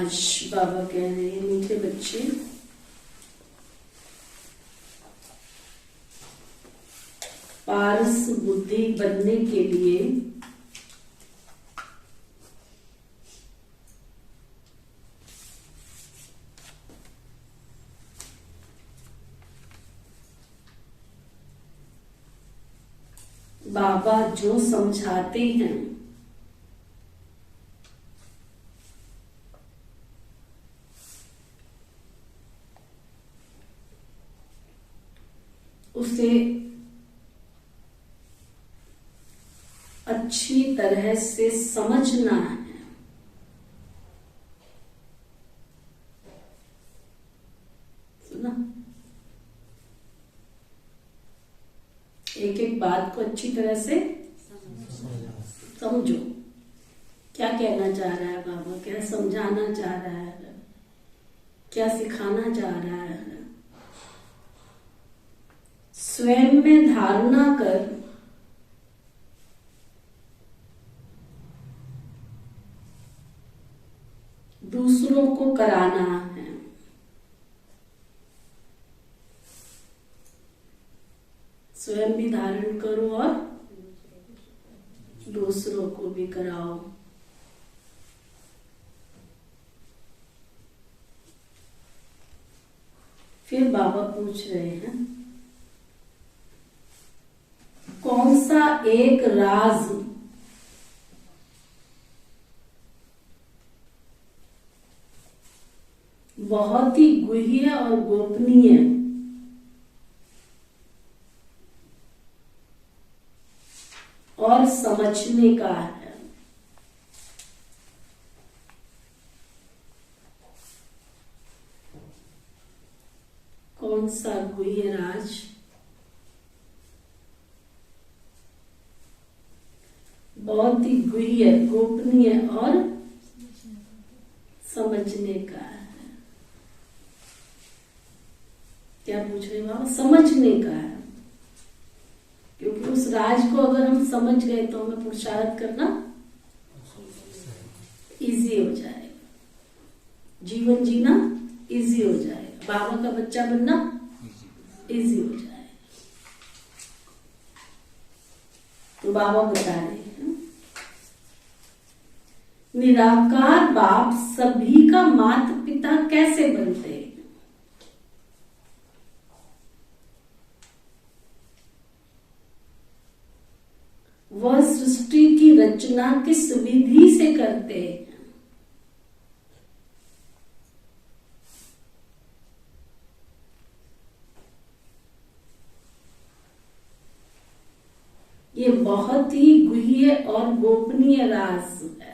आज बाबा कह रहे हैं मीठे बच्चे, पारस बुद्धि बनने के लिए बाबा जो समझाते हैं उसे अच्छी तरह से समझना है। सुना? एक एक बात को अच्छी तरह से समझो। क्या कहना चाह रहा है बाबा, क्या समझाना चाह रहा है, क्या सिखाना चाह रहा है। स्वयं में धारणा कर दूसरों को कराना है। स्वयं भी धारण करो और दूसरों को भी कराओ। फिर बाबा पूछ रहे हैं, कौन सा एक राज बहुत ही गुह्य और गोपनीय और समझने का है। कौन सा गुह्य राज बहुत ही गुह्य, गोपनीय और समझने का है। क्या पूछ रहे बाबा? समझने का है, क्योंकि उस राज को अगर हम समझ गए तो हमें पुरुषार्थ करना इजी हो जाएगा, जीवन जीना इजी हो जाएगा, बाबा का बच्चा बनना इजी हो जाएगा। तो बाबा बता रहे हैं, निराकार बाप सभी का माता पिता कैसे बनते हैं? वह सृष्टि की रचना किस विधि से करते हैं? ये बहुत ही गुह्य और गोपनीय राज है।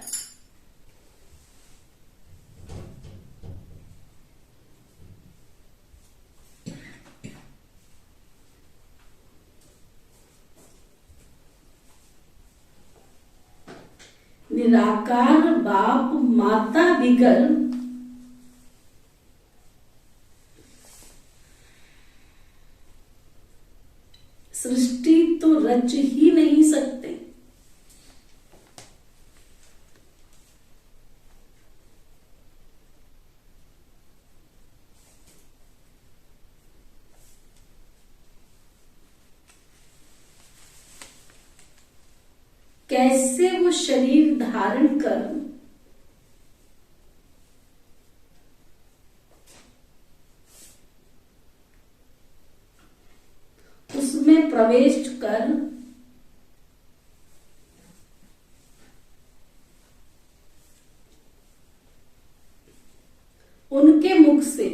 निराकार बाप माता बिगर सृष्टि तो रच ही नहीं सकते। कैसे वो शरीर धारण कर उसमें प्रवेश कर उनके मुख से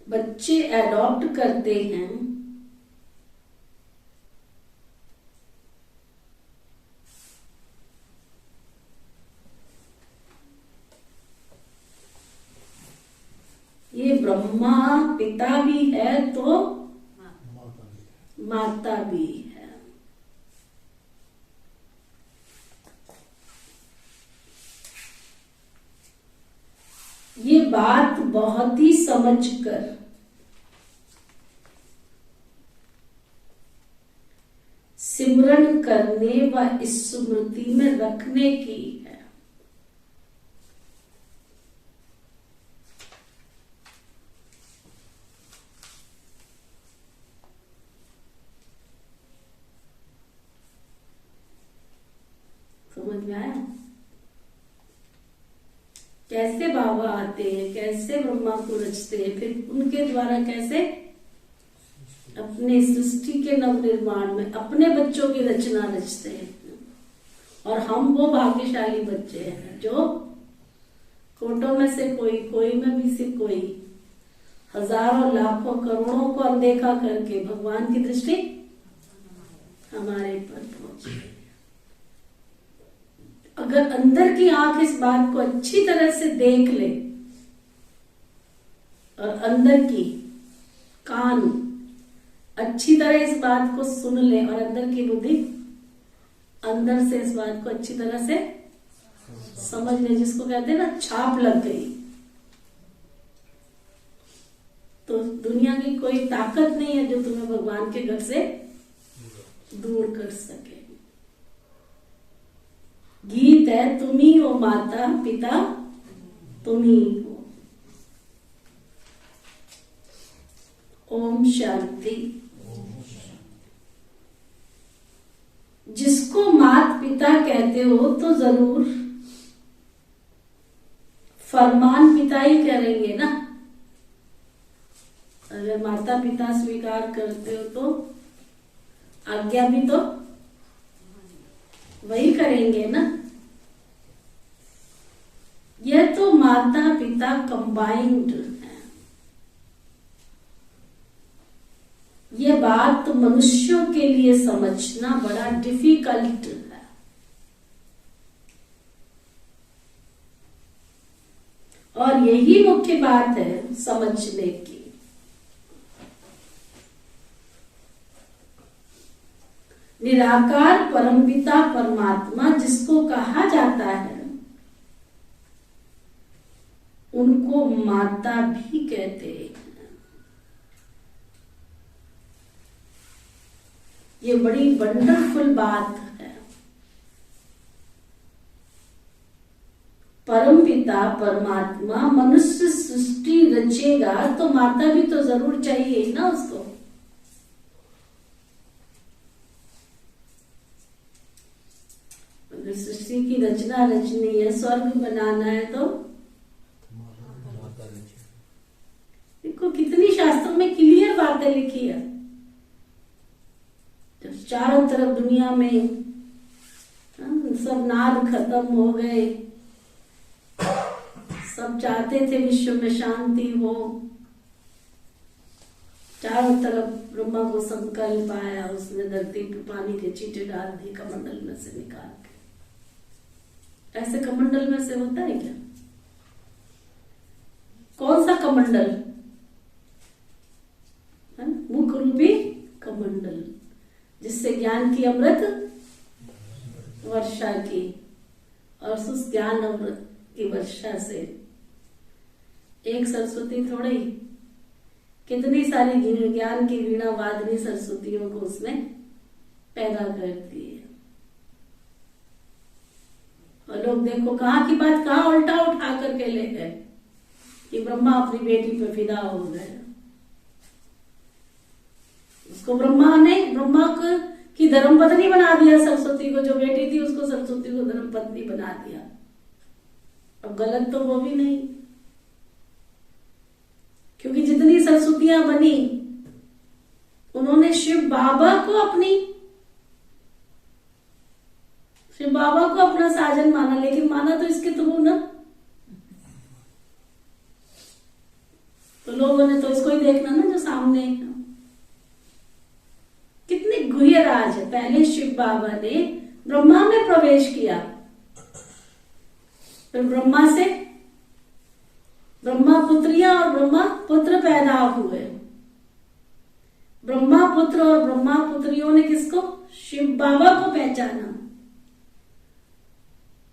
बच्चे एडॉप्ट करते हैं, ये ब्रह्मा पिता भी है तो माता भी है। ये बात बहुत ही समझकर सिमरन करने व स्मृति में रखने की है। समझ में आया? कैसे बाबा आते हैं, कैसे ब्रह्मा को रचते हैं, फिर उनके द्वारा कैसे अपने सृष्टि के नवनिर्माण में अपने बच्चों की रचना रचते हैं। और हम वो भाग्यशाली बच्चे हैं जो कोटों में से कोई में भी से कोई, हजारों लाखों करोड़ों को अनदेखा करके भगवान की दृष्टि हमारे पर पहुंची। अगर अंदर की आंख इस बात को अच्छी तरह से देख ले और अंदर की कान अच्छी तरह इस बात को सुन ले और अंदर की बुद्धि अंदर से इस बात को अच्छी तरह से समझ ले, जिसको कहते हैं ना छाप लग गई, तो दुनिया की कोई ताकत नहीं है जो तुम्हें भगवान के घर से दूर कर सके। गीत है तुम ही हो माता पिता तुम ही हो। ओम शांति। जिसको माता पिता कहते हो तो जरूर फरमान पिता ही करेंगे ना। अगर माता पिता स्वीकार करते हो तो आज्ञा भी तो वही करेंगे ना। यह तो माता पिता कंबाइंड है। यह बात तो मनुष्यों के लिए समझना बड़ा डिफिकल्ट है। और यही मुख्य बात है समझने की। निराकार परमपिता परमात्मा जिसको कहा जाता है उनको माता भी कहते हैं। ये बड़ी वंडरफुल बात है। परमपिता परमात्मा मनुष्य सृष्टि रचेगा तो माता भी तो जरूर चाहिए ना उसको। अगर सृष्टि की रचना रचनी है, स्वर्ग बनाना है तो देखो कितनी शास्त्रों में क्लियर बातें लिखी है। जब चारों तरफ दुनिया में सब नाद खत्म हो गए, सब चाहते थे विश्व में शांति हो, चारों तरफ ब्रह्मा को संकल्प आया, उसने धरती पे पानी के छींटे डाल दी कमंडल में से निकाल के। ऐसे कमंडल में से होता है क्या? कौन सा कमंडल? मुख रूपी कमंडल, जिससे ज्ञान की अमृत वर्षा की, और उस ज्ञान अमृत की वर्षा से एक सरस्वती थोड़ी, कितनी सारी ज्ञान की वीणा वादनी सरस्वतियों को उसने पैदा करती है। और लोग देखो कहाँ की बात कहाँ उल्टा उठा करके ले गए कि ब्रह्मा अपनी बेटी पे फिदा हो गए। उसको ब्रह्मा की धर्मपत्नी बना दिया, सरस्वती को, जो बेटी थी उसको सरस्वती को धर्मपत्नी बना दिया। अब गलत तो वो भी नहीं, क्योंकि जितनी सरस्वतियां बनी उन्होंने शिव बाबा को अपना साजन माना, लेकिन माना तो इसके थ्रू ना, तो लोगों ने तो इसको ही देखना ना जो सामने है। कितनी गुह्य राज है। पहले शिव बाबा ने ब्रह्मा में प्रवेश किया, फिर ब्रह्मा से ब्रह्मा पुत्रियां और ब्रह्मा पुत्र पैदा हुए। ब्रह्मा पुत्र और ब्रह्मा पुत्रियों ने किसको? शिव बाबा को पहचाना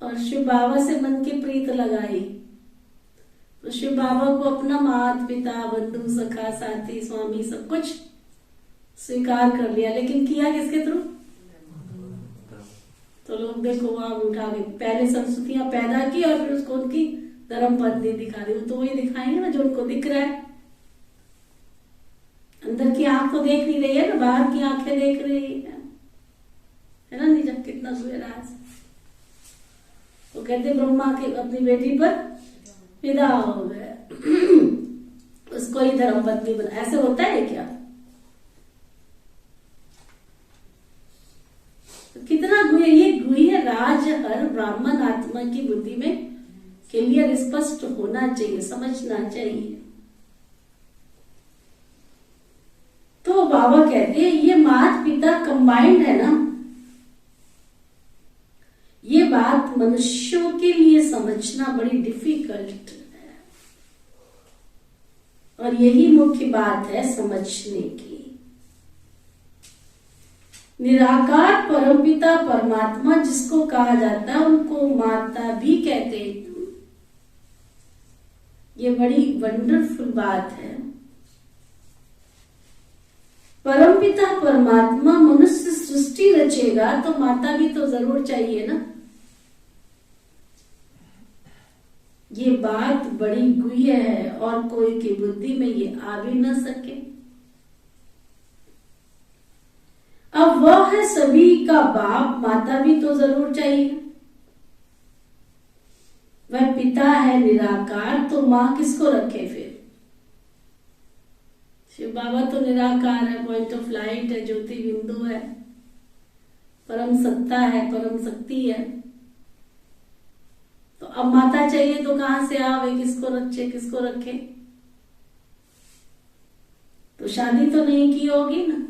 और शिव बाबा से मन की प्रीत लगाई, तो शिव बाबा को अपना माता पिता बंधु सखा साथी स्वामी सब कुछ स्वीकार कर लिया। लेकिन किया किसके थ्रू? तो लोग देखो वहां उठा के पहले सरस्वतियां पैदा की और फिर उसको उनकी धर्म पत्नी दिखा दी। वो तो वही दिखाएंगे ना जो उनको दिख रहा है। अंदर की आंख तो देख नहीं रही है ना, बाहर की आंखें देख रही है ना। निजम कितना सुराज। वो कहते ब्रह्मा के अपनी बेटी पर फिदा हो गए, उसको ही धर्म पत्नी बना। ऐसे होता है क्या? कितना गुह्य, ये गुह्य राज हर ब्राह्मण आत्मा की बुद्धि में क्लियर स्पष्ट होना चाहिए, समझना चाहिए। तो बाबा कहते हैं ये माता पिता कंबाइंड है ना, ये बात मनुष्यों के लिए समझना बड़ी डिफिकल्ट है और यही मुख्य बात है समझने की। निराकार परमपिता परमात्मा जिसको कहा जाता है उनको माता भी कहते हैं। ये बड़ी वंडरफुल बात है। परमपिता परमात्मा मनुष्य सृष्टि रचेगा तो माता भी तो जरूर चाहिए ना। ये बात बड़ी गुह्य है और कोई की बुद्धि में ये आ भी न सके। अब वह है सभी का बाप, माता भी तो जरूर चाहिए। वह पिता है निराकार, तो मां किसको रखे फिर? शिव बाबा तो निराकार है, पॉइंट ऑफ लाइट है, ज्योति बिंदु है, परम सत्ता है, परम शक्ति है। तो अब माता चाहिए तो कहां से आवे? किसको रखे, किसको रखे? तो शादी तो नहीं की होगी ना।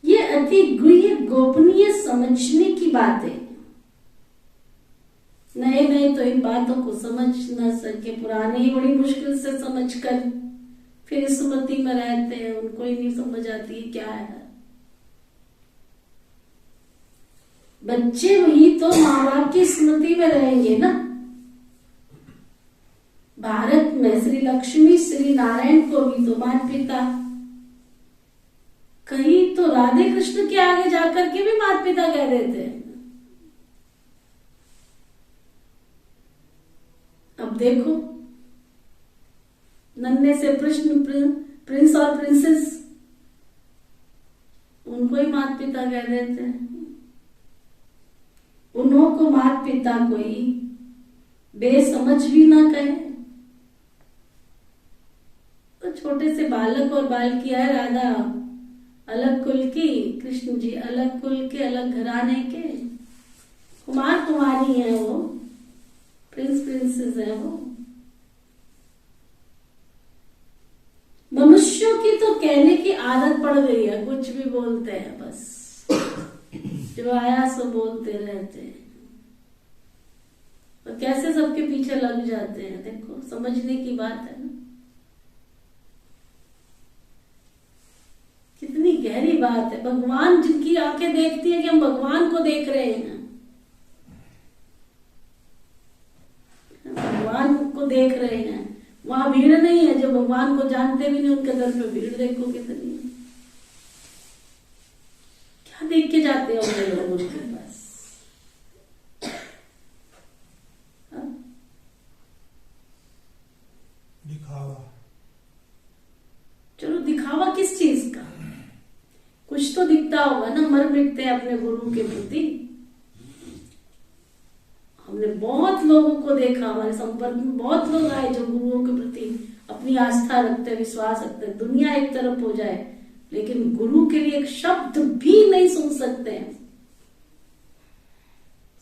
ये अति गुह्य गोपनीय समझने की बात है। नए नए तो इन बातों को समझ न सके, पुराने ही बड़ी मुश्किल से समझकर फिर स्मृति में रहते हैं, उनको ही नहीं समझ आती है क्या है। बच्चे वही तो माँ बाप की स्मृति में रहेंगे ना। भारत में श्री लक्ष्मी श्री नारायण को भी तो माता पिता, कहीं तो राधे कृष्ण के आगे जाकर के भी माता पिता कह देते हैं। अब देखो नन्हे से प्रिंस और प्रिंसेस, उनको ही माता पिता कह देते हैं। उन्हों को माता पिता कोई बेसमझ भी ना कहे। तो छोटे से बालक और बालकिया है, राधा अलग कुल की, कृष्ण जी अलग कुल के, अलग घराने के, कुमार कुमारी है वो, प्रिंस प्रिंसेस है वो। मनुष्यों की तो कहने की आदत पड़ गई है, कुछ भी बोलते हैं, बस जो आया सो बोलते रहते हैं और कैसे सबके पीछे लग जाते हैं। देखो समझने की बात है ना, कितनी गहरी बात है। भगवान जिनकी आंखें देखती है कि हम भगवान को देख रहे हैं, भगवान को देख रहे हैं, वहां भीड़ नहीं है। जो भगवान को जानते भी नहीं उनके दर पे भीड़ देखो कितनी। क्या देख के जाते हैं उनके लोग उनके पास? दिखावा। चलो दिखावा किस चीज का? कुछ तो दिखता होगा ना। मर मिटते हैं अपने गुरु के प्रति। हमने बहुत लोगों को देखा, हमारे संपर्क में बहुत लोग आए जो गुरुओं के प्रति अपनी आस्था रखते, विश्वास रखते। दुनिया एक तरफ हो जाए लेकिन गुरु के लिए एक शब्द भी नहीं सुन सकते हैं,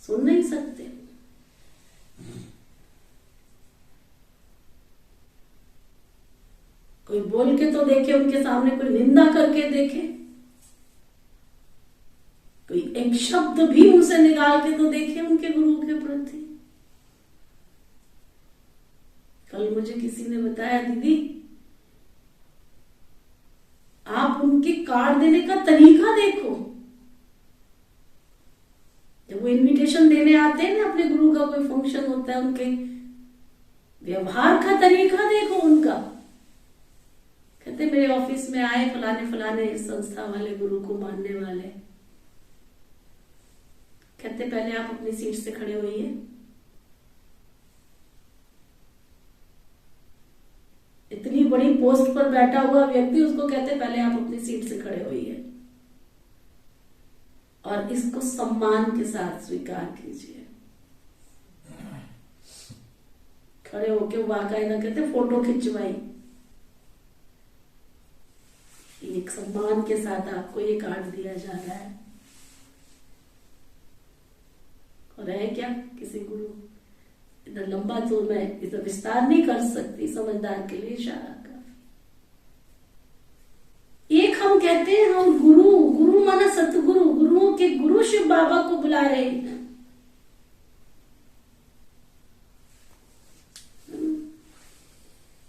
सुन नहीं सकते। कोई बोल के तो देखे उनके सामने, कोई निंदा करके देखे, कोई एक शब्द भी उनसे निकाल के तो देखे उनके गुरु के प्रति। कल मुझे किसी ने बताया, दीदी आप उनके कार्ड देने का तरीका देखो। जब वो इनविटेशन देने आते हैं ना, अपने गुरु का कोई फंक्शन होता है, उनके व्यवहार का तरीका देखो उनका। कहते मेरे ऑफिस में आए फलाने फलाने संस्था वाले, गुरु को मानने वाले, कहते पहले आप अपनी सीट से खड़े होइए। इतनी बड़ी पोस्ट पर बैठा हुआ व्यक्ति, उसको कहते पहले आप अपनी सीट से खड़े होइए और इसको सम्मान के साथ स्वीकार कीजिए। खड़े होके बाकायदा कहते फोटो खिंचवाई, एक सम्मान के साथ आपको ये कार्ड दिया जा रहा है। और है क्या किसी गुरु, इतना लंबा तो मैं इतना विस्तार नहीं कर सकती, समझदार के लिए इशारा काफी। एक हम कहते हैं हम गुरु, गुरु माना सतगुरु, गुरुओं के गुरु शिव बाबा को बुला रहे हैं।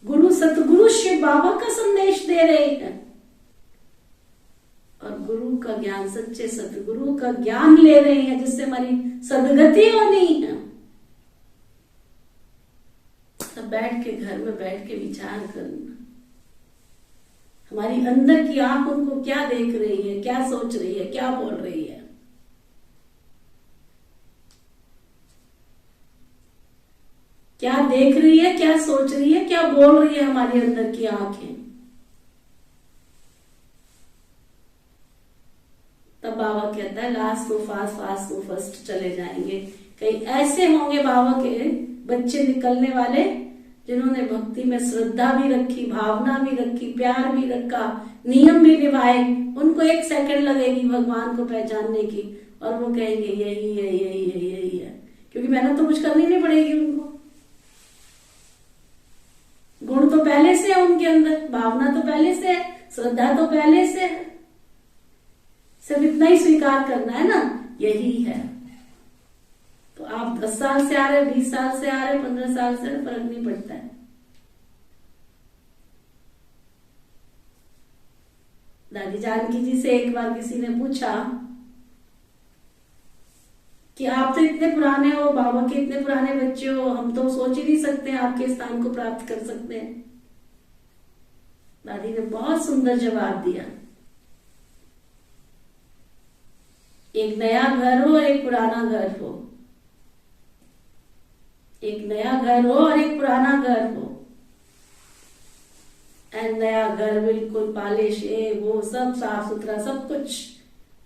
गुरु सतगुरु शिव बाबा का संदेश दे रहे हैं और गुरु का ज्ञान, सच्चे सतगुरु का ज्ञान ले रहे हैं जिससे हमारी सदगति होनी है। सब बैठ के घर में बैठ के विचार करना, हमारी अंदर की आंख उनको क्या देख रही है, क्या सोच रही है, क्या बोल रही है। क्या देख रही है, क्या सोच रही है, क्या बोल रही है हमारी अंदर की आंखें। तब बाबा कहता है लास्ट तो फास्ट, फास्ट तो फर्स्ट चले जाएंगे। कई ऐसे होंगे बाबा के बच्चे निकलने वाले जिन्होंने भक्ति में श्रद्धा भी रखी, भावना भी रखी, प्यार भी रखा, नियम भी निभाए। उनको 1 सेकंड लगेगी भगवान को पहचानने की और वो कहेंगे यही है, यही है, यही है, क्योंकि मेहनत तो कुछ करनी नहीं पड़ेगी उनको। गुण तो पहले से है उनके अंदर, भावना तो पहले से है, श्रद्धा तो पहले से है। सिर्फ इतना ही स्वीकार करना है ना, यही है। तो आप 10 साल से आ रहे, 20 साल से आ रहे, 15 साल से, फर्क नहीं पड़ता है। दादी जानकी जी से एक बार किसी ने पूछा कि आप तो इतने पुराने हो, बाबा के इतने पुराने बच्चे हो, हम तो सोच ही नहीं सकते आपके स्थान को प्राप्त कर सकते हैं। दादी ने बहुत सुंदर जवाब दिया, एक नया घर हो और एक पुराना घर हो, एक नया घर हो और एक पुराना घर हो। एंड नया घर बिल्कुल पॉलिश, वो सब साफ सुथरा सब कुछ,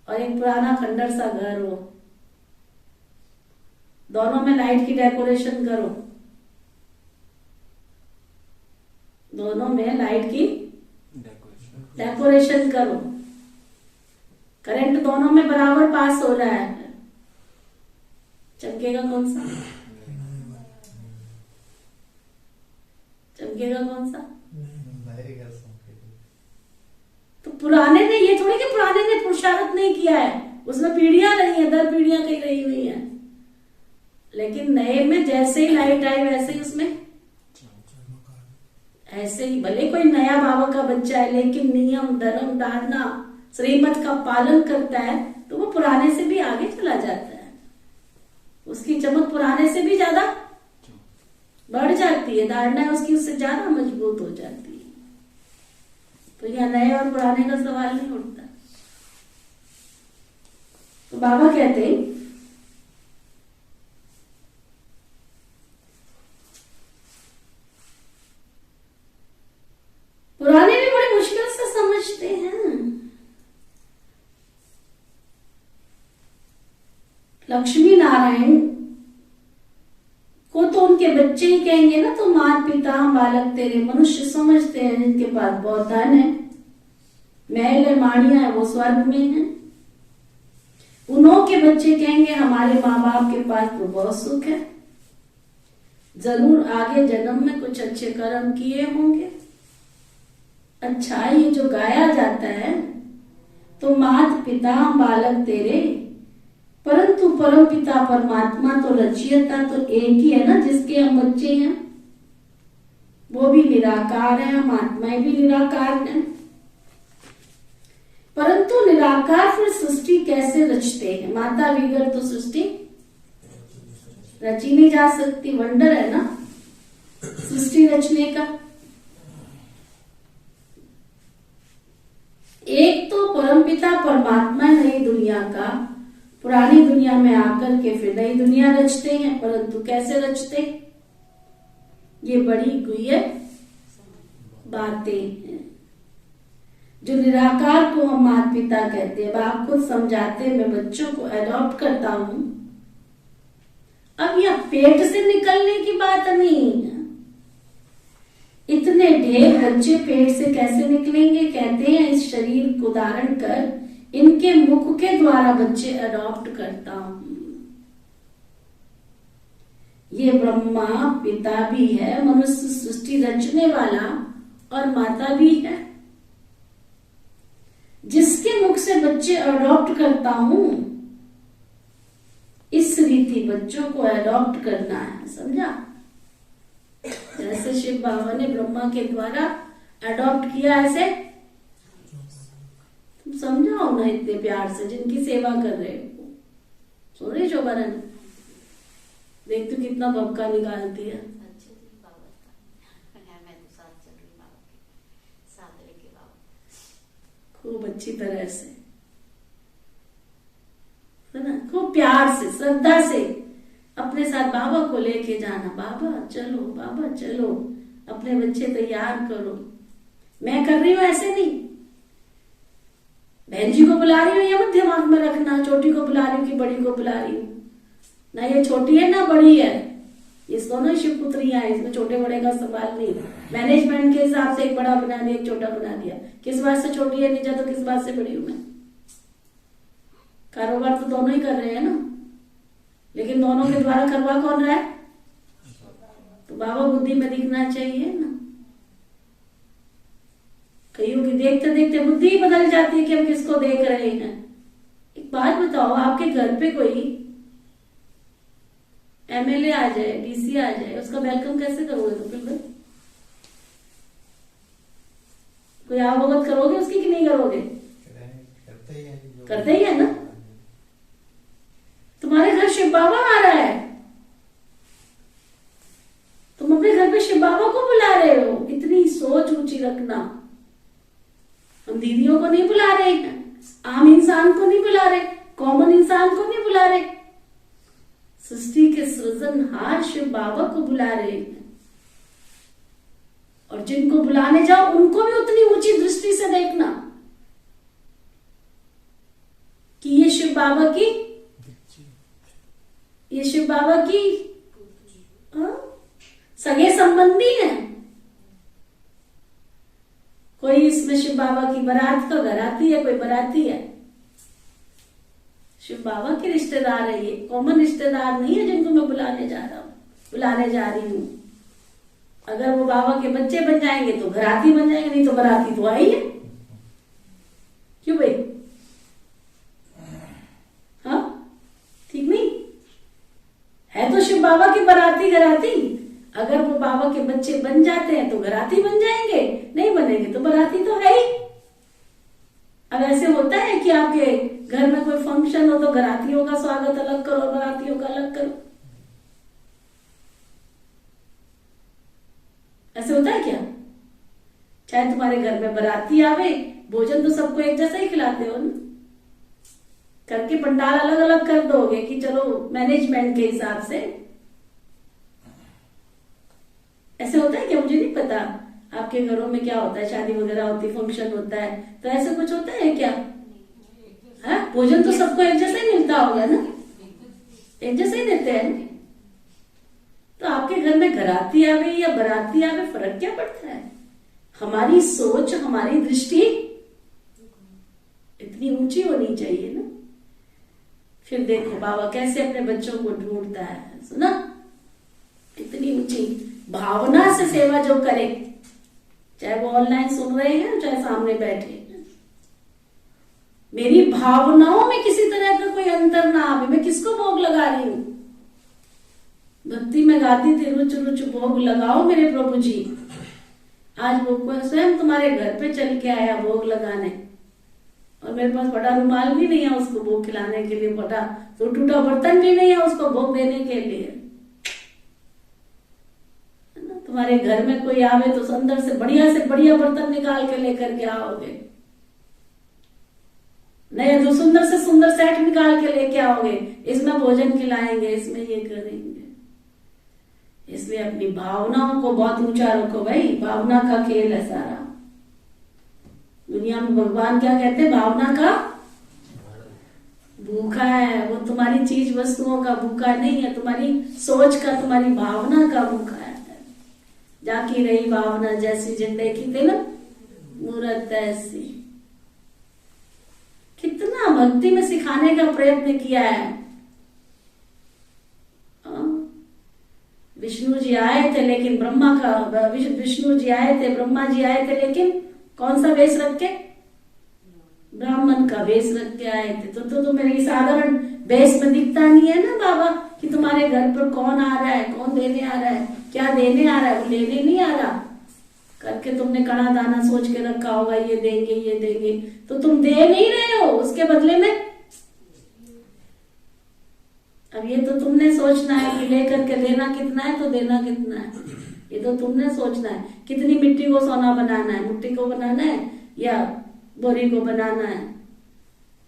और एक पुराना खंडर सा घर हो। दोनों में लाइट की डेकोरेशन करो, दोनों में लाइट की डेकोरेशन करो, करंट दोनों में बराबर पास हो रहा है, चमकेगा कौन सा? चमकेगा कौन सा? तो पुराने ने, ये थोड़ी कि पुराने ने पुरुषार्थ नहीं किया है, उसमें पीढ़ियां रही हैं, 10 पीढ़ियां कहीं रही हुई हैं, लेकिन नए में जैसे ही लाइट आई वैसे ही उसमें ऐसे ही, भले कोई नया बाबा का बच्चा है लेकिन नियम धर्म धारणा श्रीमत का पालन करता है तो वो पुराने से भी आगे चला जाता है, उसकी चमक पुराने से भी ज्यादा बढ़ जाती है, धारणा उसकी उससे ज्यादा मजबूत हो जाती है। तो यहाँ नए और पुराने का सवाल नहीं उठता। तो बाबा कहते हैं पुराने भी बड़ी मुश्किल से समझते हैं। लक्ष्मी नारायण को तो उनके बच्चे ही कहेंगे ना, तो मात पिता बालक तेरे, मनुष्य समझते हैं जिनके पास बहुत धन है, महल है, माड़ियां है, वो स्वर्ग में है। उन्हों के बच्चे कहेंगे हमारे माँ बाप के पास तो बहुत सुख है, जरूर आगे जन्म में कुछ अच्छे कर्म किए होंगे। अच्छा, ये जो गाया जाता है तो मात पिता बालक तेरे, परंतु परम पिता परमात्मा तो रचयिता तो एक ही है ना, जिसके हम बच्चे हैं, वो भी निराकार है, हम आत्माएं भी निराकार हैं। परंतु निराकार फिर सृष्टि कैसे रचते हैं? माता बिगर तो सृष्टि रची नहीं जा सकती, वंडर है ना सृष्टि रचने का। एक तो परमपिता परमात्मा है ये दुनिया का, पुरानी दुनिया में आकर के फिर नई दुनिया रचते हैं, परंतु कैसे रचते? ये बड़ी गुह्य बातें हैं जो निराकार को हम माता पिता कहते हैं। अब आप खुद समझाते हैं, मैं बच्चों को अडॉप्ट करता हूं। अब यह पेट से निकलने की बात नहीं है। इतने ढेर बच्चे पेट से कैसे निकलेंगे? कहते हैं इस शरीर को धारण कर इनके मुख के द्वारा बच्चे अडॉप्ट करता हूं। ये ब्रह्मा पिता भी है, मनुष्य सृष्टि रचने वाला, और माता भी है। जिसके मुख से बच्चे अडॉप्ट करता हूं, इस रीति बच्चों को अडॉप्ट करना है, समझा? जैसे शिव बाबा ने ब्रह्मा के द्वारा अडॉप्ट किया, ऐसे तुम समझाओ ना इतने प्यार से, जिनकी सेवा कर रहे हो। सुन रही शोभारन? देख तू कितना बबका निकालती है। खूब अच्छी तरह से, है ना, खूब प्यार से, श्रद्धा से अपने साथ बाबा को लेके जाना। बाबा चलो, बाबा चलो, अपने बच्चे तैयार करो। मैं कर रही हूं ऐसे नहीं, बहन जी को बुला रही हूं, ये मत दिमाग में रखना छोटी को बुला रही हूं कि बड़ी को बुला रही हूं। ना ये छोटी है ना बड़ी है, ये दोनों शिवपुत्रियां हैं, इसमें छोटे बड़े का सवाल नहीं। मैनेजमेंट के हिसाब से एक बड़ा बना दिया, एक छोटा बना दिया। किस बात से छोटी है नीचा, तो किस बात से बड़ी हूं मैं? कारोबार तो दोनों ही कर रहे हैं ना, लेकिन दोनों के द्वारा करवा कौन रहा है? तो बाबा बुद्धि में दिखना चाहिए ना। कईयों की देखते देखते बुद्धि ही बदल जाती है कि हम किसको देख रहे हैं। एक बात बताओ, आपके घर पे कोई एमएलए आ जाए, डीसी आ जाए, उसका वेलकम कैसे करोगे? तो फिर कोई आवगत करोगे उसकी कि नहीं करोगे? करते ही है ना। तुम्हारे घर शिव बाबा आ रहा है, तुम अपने घर पे शिव बाबा को बुला रहे हो। इतनी सोच ऊंची रखना। हम दीदियों को नहीं बुला रहे हैं, आम इंसान को नहीं बुला रहे, कॉमन इंसान को नहीं बुला रहे, सृष्टि के सृजनहार शिव बाबा को बुला रहे हैं। और जिनको बुलाने जाओ उनको भी उतनी ऊंची दृष्टि से देखना कि ये शिव बाबा की, ये शिव बाबा की सगे संबंधी है। कोई इसमें शिव बाबा की बारात का घराती है, कोई बराती है। शिव बाबा के रिश्तेदार है, ये कॉमन रिश्तेदार नहीं है जिनको मैं बुलाने जा रहा हूं, बुलाने जा रही हूं। अगर वो बाबा के बच्चे बन जाएंगे तो घराती बन जाएंगे, नहीं तो बराती तो आई है। क्यों भाई? हाँ, ठीक नहीं है? तो शिव बाबा की बराती घराती, अगर वो बाबा के बच्चे बन जाते हैं तो घराती बन जाएंगे, नहीं बनेंगे तो बराती तो है ही। अब ऐसे होता है कि आपके घर में कोई फंक्शन हो तो घरातियों का स्वागत अलग करो, बरातियों का अलग करो। ऐसे होता है क्या? चाहे तुम्हारे घर में बराती आवे, भोजन तो सबको एक जैसा ही खिलाते हो ना, करके पंडाल अलग अलग कर दोगे कि चलो मैनेजमेंट के हिसाब से। ऐसे होता है क्या? मुझे नहीं पता आपके घरों में क्या होता है, शादी वगैरह होती, फंक्शन होता है, तो ऐसे कुछ होता है क्या? है, भोजन तो सबको एक जैसा ही मिलता होगा ना, एक जैसे ही देते हैं। तो आपके घर में घराती आवे या बराती आवे, फर्क क्या पड़ता है? हमारी सोच, हमारी दृष्टि इतनी ऊंची होनी चाहिए ना। फिर देखो बाबा कैसे अपने बच्चों को ढूंढता है, सुना? इतनी ऊंची भावना से सेवा जो करे, चाहे वो ऑनलाइन सुन रहे हैं चाहे सामने बैठे हैं, मेरी भावनाओं में किसी तरह का कोई अंतर ना आवे। मैं किसको भोग लगा रही हूं? भक्ति में गाती थी, रुच रुच भोग लगाओ मेरे प्रभु जी। आज वो स्वयं तुम्हारे घर पे चल के आया भोग लगाने, और मेरे पास बड़ा रुमाल भी नहीं है उसको भोग खिलाने के लिए, बड़ा तो टूटा बर्तन भी नहीं है उसको भोग देने के लिए। तुम्हारे घर में कोई आवे तो अंदर से बढ़िया बर्तन निकाल के लेकर के आओगे नए जो सुंदर से सुंदर सेट निकाल के लेके आओगे, इसमें भोजन खिलाएंगे, इसमें ये करेंगे। इसलिए अपनी भावनाओं को बहुत ऊंचा रखो भाई, भावना का खेल है सारा। दुनिया में भगवान क्या कहते हैं? भावना का भूखा है। वो तुम्हारी चीज वस्तुओं का भूखा नहीं है, तुम्हारी सोच का, तुम्हारी भावना का भूखा है। जाकी रही भावना जैसी, जिन देखी थे ना मूरत ऐसी। कितना भक्ति में सिखाने का प्रयत्न किया है। विष्णु जी आए थे, लेकिन ब्रह्मा का विष्णु जी आए थे, ब्रह्मा जी आए थे, लेकिन कौन सा वेश रख के? ब्राह्मण का वेश रख के आए थे। तो मेरी साधारण वेश में दिखता नहीं है ना बाबा कि तुम्हारे घर पर कौन आ रहा है, कौन देने आ रहा है, क्या देने आ रहा है। वो लेने नहीं आ रहा, करके तुमने कड़ा दाना सोच के रखा होगा, ये देंगे ये देंगे, तो तुम दे नहीं रहे हो। उसके बदले में अब ये तो तुमने सोचना है कि लेकर के लेना कितना है तो देना कितना है। ये तो तुमने सोचना है कितनी मिट्टी को सोना बनाना है, मिट्टी को बनाना है या बोरी को बनाना है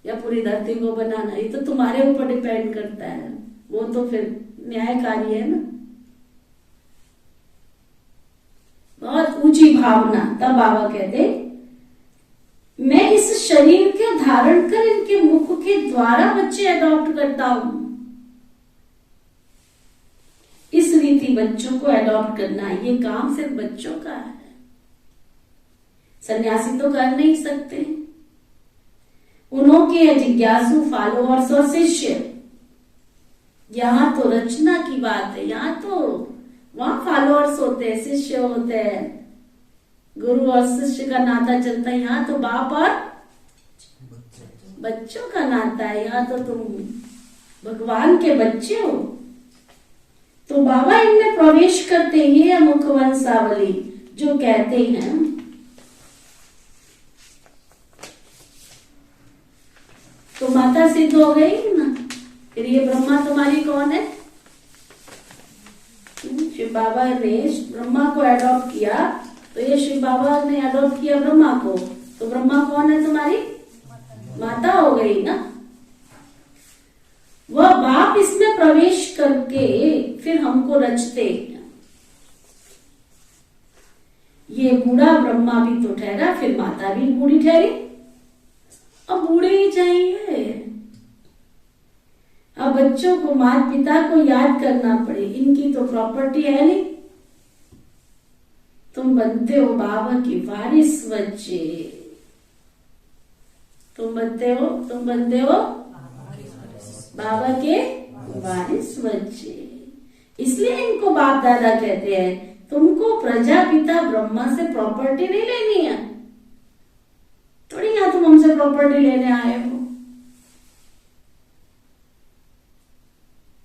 या पूरी धरती को बनाना है। ये तो तुम्हारे ऊपर डिपेंड करता है। वो तो फिर न्यायकारी है ना। बहुत ऊंची भावना। तब बाबा कहते, मैं इस शरीर के धारण कर इनके मुख के द्वारा बच्चे अडॉप्ट करता हूं। इस रीति बच्चों को अडॉप्ट करना, ये काम सिर्फ बच्चों का है। सन्यासी तो कर नहीं सकते। उन्होंने जिज्ञासु फॉलोअर्स और शिष्य, यहां तो रचना की बात है। यहां तो वहां फॉलोअर्स होते हैं, शिष्य होते हैं, गुरु और शिष्य का नाता चलता है। यहाँ तो बाप और बच्चों का नाता है। यहाँ तो तुम भगवान के बच्चे हो। तो बाबा इनमें प्रवेश करते हैं। ये मुखवंशावली जो कहते हैं, तो माता सिद्ध हो गई ना। फिर ये ब्रह्मा तुम्हारी कौन है? शिव बाबा ने ब्रह्मा को अडॉप्ट किया, तो ये शिव बाबा ने अडॉप्ट किया ब्रह्मा को, तो ब्रह्मा कौन है? तुम्हारी माता हो गई ना। वह बाप इसमें प्रवेश करके फिर हमको रचते। ये बूढ़ा ब्रह्मा भी तो ठहरा, फिर माता भी बूढ़ी ठहरी। अब बूढ़े ही चाहिए। अब बच्चों को माता पिता को याद करना पड़े, इनकी तो प्रॉपर्टी है नहीं। तुम बनते हो बाबा की वारिस बच्चे। तुम बनते हो बाबा के वारिस बच्चे। इसलिए इनको बाप दादा कहते हैं। तुमको प्रजापिता ब्रह्मा से प्रॉपर्टी नहीं लेनी है। थोड़ी यहाँ तुम हमसे प्रॉपर्टी लेने आए हो।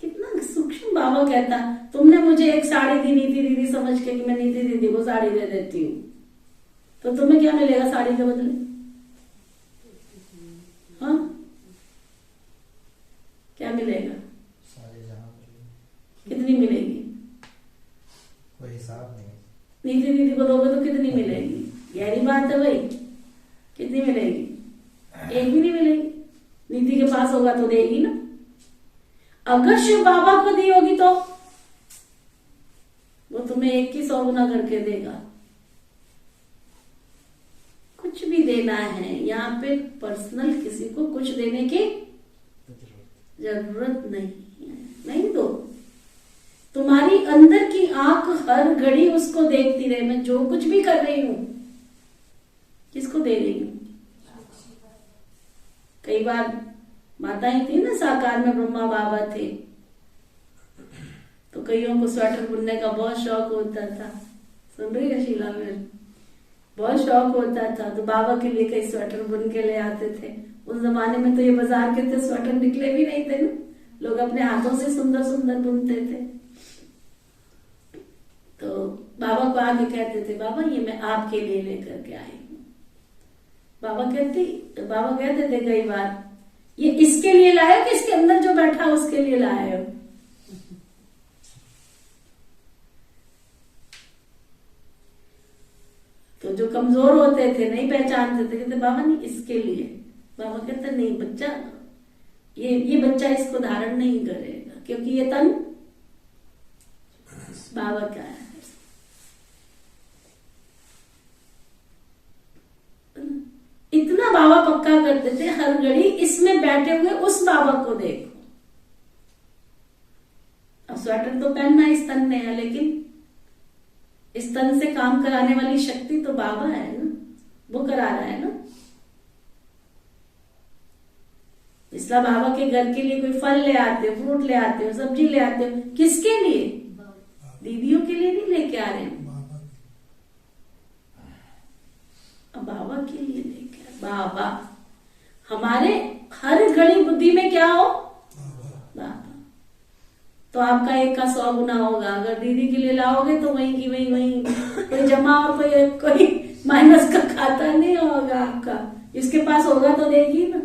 कितना सूक्ष्म बाबा कहता, तुमने मुझे एक साड़ी दी नीति दीदी समझ के कि मैं नीति दीदी को साड़ी दे देती हूँ, तो तुम्हें क्या मिलेगा साड़ी के बदले? हाँ, क्या मिलेगा? कितनी मिलेगी? कोई हिसाब नहीं। नीति दीदी को दोगे तो कितनी मिलेगी? गहरी बात है भाई। कितनी मिलेगी? एक भी नहीं मिलेगी। नीति के पास होगा तो देगी ना। अगर शिव बाबा को दी होगी तो वो तुम्हें 2100 गुना करके देगा। कुछ भी देना है यहाँ पे पर्सनल, किसी को कुछ देने की जरूरत नहीं है। नहीं दो। तुम्हारी अंदर की आंख हर घड़ी उसको देखती रहे, मैं जो कुछ भी कर रही हूं किसको दे रही हूं। कई बार माताएं थी ना साकार में, ब्रह्मा बाबा थे, तो कईयों को स्वेटर बुनने का बहुत शौक होता था। सुन रही है शीला? में बहुत शौक होता था, तो बाबा के लिए कई स्वेटर बुन के ले आते थे। उस जमाने में तो ये बाजार के थे स्वेटर निकले भी नहीं थे ना, लोग अपने हाथों से सुंदर सुंदर बुनते थे। तो बाबा को आके कहते थे, बाबा ये मैं आपके लिए लेकर के आई हूँ। बाबा कहते थे कई बार, ये इसके लिए लाए कि इसके अंदर जो बैठा उसके लिए लाए हो? तो जो कमजोर होते थे, नहीं पहचानते थे, कहते बाबा नहीं इसके लिए। बाबा कहते नहीं बच्चा, ये बच्चा इसको धारण नहीं करेगा, क्योंकि ये तन बाबा का है। इतना बाबा पक्का करते थे, हर घड़ी इसमें बैठे हुए उस बाबा को देखो। अब स्वेटर तो पहनना इस तन ने है, लेकिन इस तन से काम कराने वाली शक्ति तो बाबा है ना, वो करा रहा है ना। इसलिए बाबा के घर के लिए कोई फल ले आते हो, फ्रूट ले आते हो, सब्जी ले आते हो, किसके लिए? दीदियों के लिए नहीं लेके आ रहे हैं, अब बाबा के लिए लेके बाबा हमारे हर घड़ी बुद्धि में क्या हो? बाबा। तो आपका एक का 100 गुना होगा। अगर दीदी के लिए लाओगे तो वहीं की वहीं कोई जमा और कोई माइनस का खाता नहीं होगा आपका। इसके पास होगा तो देगी ना।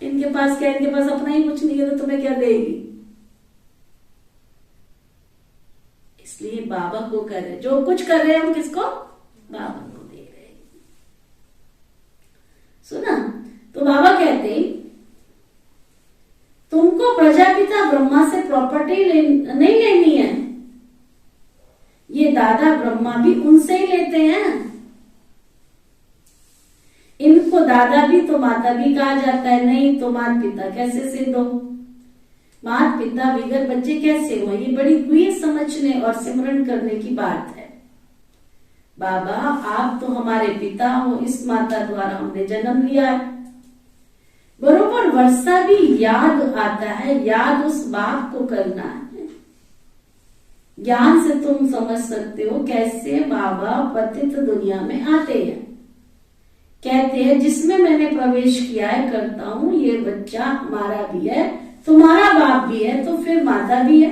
इनके पास क्या, इनके पास अपना ही कुछ नहीं है तो तुम्हें क्या देगी? इसलिए बाबा को कर रहे, जो कुछ कर रहे हैं हम किसको? बाबा को दे रहे हैं। सुना? तो बाबा कहते तुमको प्रजापिता ब्रह्मा से प्रॉपर्टी नहीं लेनी है, ये दादा ब्रह्मा भी उनसे ही लेते हैं। इनको दादा भी तो माता भी कहा जाता है, नहीं तो माता पिता कैसे सिद्ध हो? माता पिता बिगड़ बच्चे कैसे हो? ये बड़ी गुह्य समझने और सिमरन करने की बात है। बाबा आप तो हमारे पिता हो, इस माता द्वारा हमने जन्म लिया है। बरोबर वर्षा भी याद आता है, याद उस बाप को करना है। ज्ञान से तुम समझ सकते हो कैसे बाबा पतित दुनिया में आते हैं। कहते हैं जिसमें मैंने प्रवेश किया है करता हूं, ये बच्चा हमारा भी है, तुम्हारा बाप भी है, तो फिर माता भी है,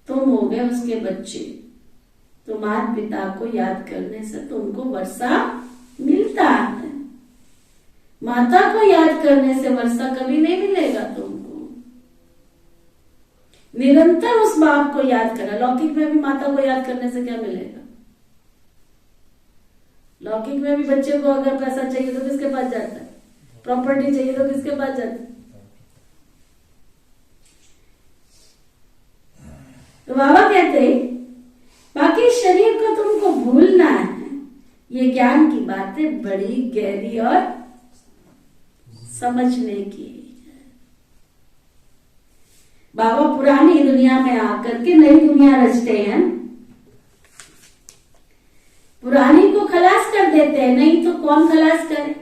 तुम हो गए उसके बच्चे। तो माता पिता को याद करने से तुमको वर्षा मिलता है। माता को याद करने से वर्षा कभी नहीं मिलेगा तुमको। निरंतर उस बाप को याद करना। लौकिक में भी माता को याद करने से क्या मिलेगा? लौकिक में भी बच्चे को अगर पैसा चाहिए तो किसके पास जाता है? प्रॉपर्टी चाहिए तो किसके पास जाता है? तो बाबा कहते बाकी शरीर को तुमको भूलना है। ये ज्ञान की बातें बड़ी गहरी और समझने की है। बाबा पुरानी दुनिया में आकर के नई दुनिया रचते हैं। पुरानी को खलास कर देते हैं, नहीं तो कौन खलास करे?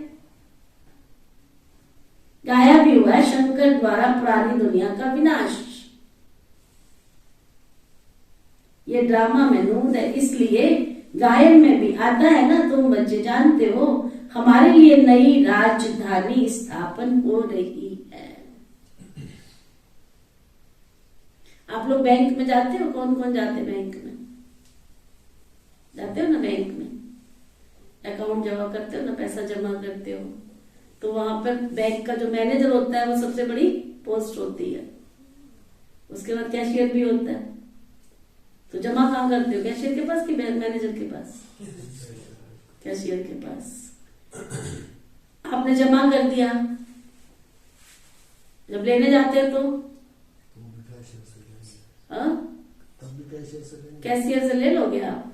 गाया भी हुआ है शंकर द्वारा पुरानी दुनिया का विनाश। ये ड्रामा में नूद है, इसलिए गायन में भी आता है ना, तुम बच्चे जानते हो हमारे लिए नई राजधानी स्थापन हो रही है। आप लोग बैंक में जाते हो? कौन कौन जाते बैंक में? जाते हो ना बैंक में, अकाउंट जमा करते हो ना, पैसा जमा करते हो, तो वहां पर बैंक का जो मैनेजर होता है वो सबसे बड़ी पोस्ट होती है। उसके बाद कैशियर भी होता है। तो जमा कहाँ करते हो? कैशियर के पास कि मैनेजर के पास? कैशियर के पास। आपने जमा कर दिया, जब लेने जाते हो तो कैशियर से ले लोगे आप?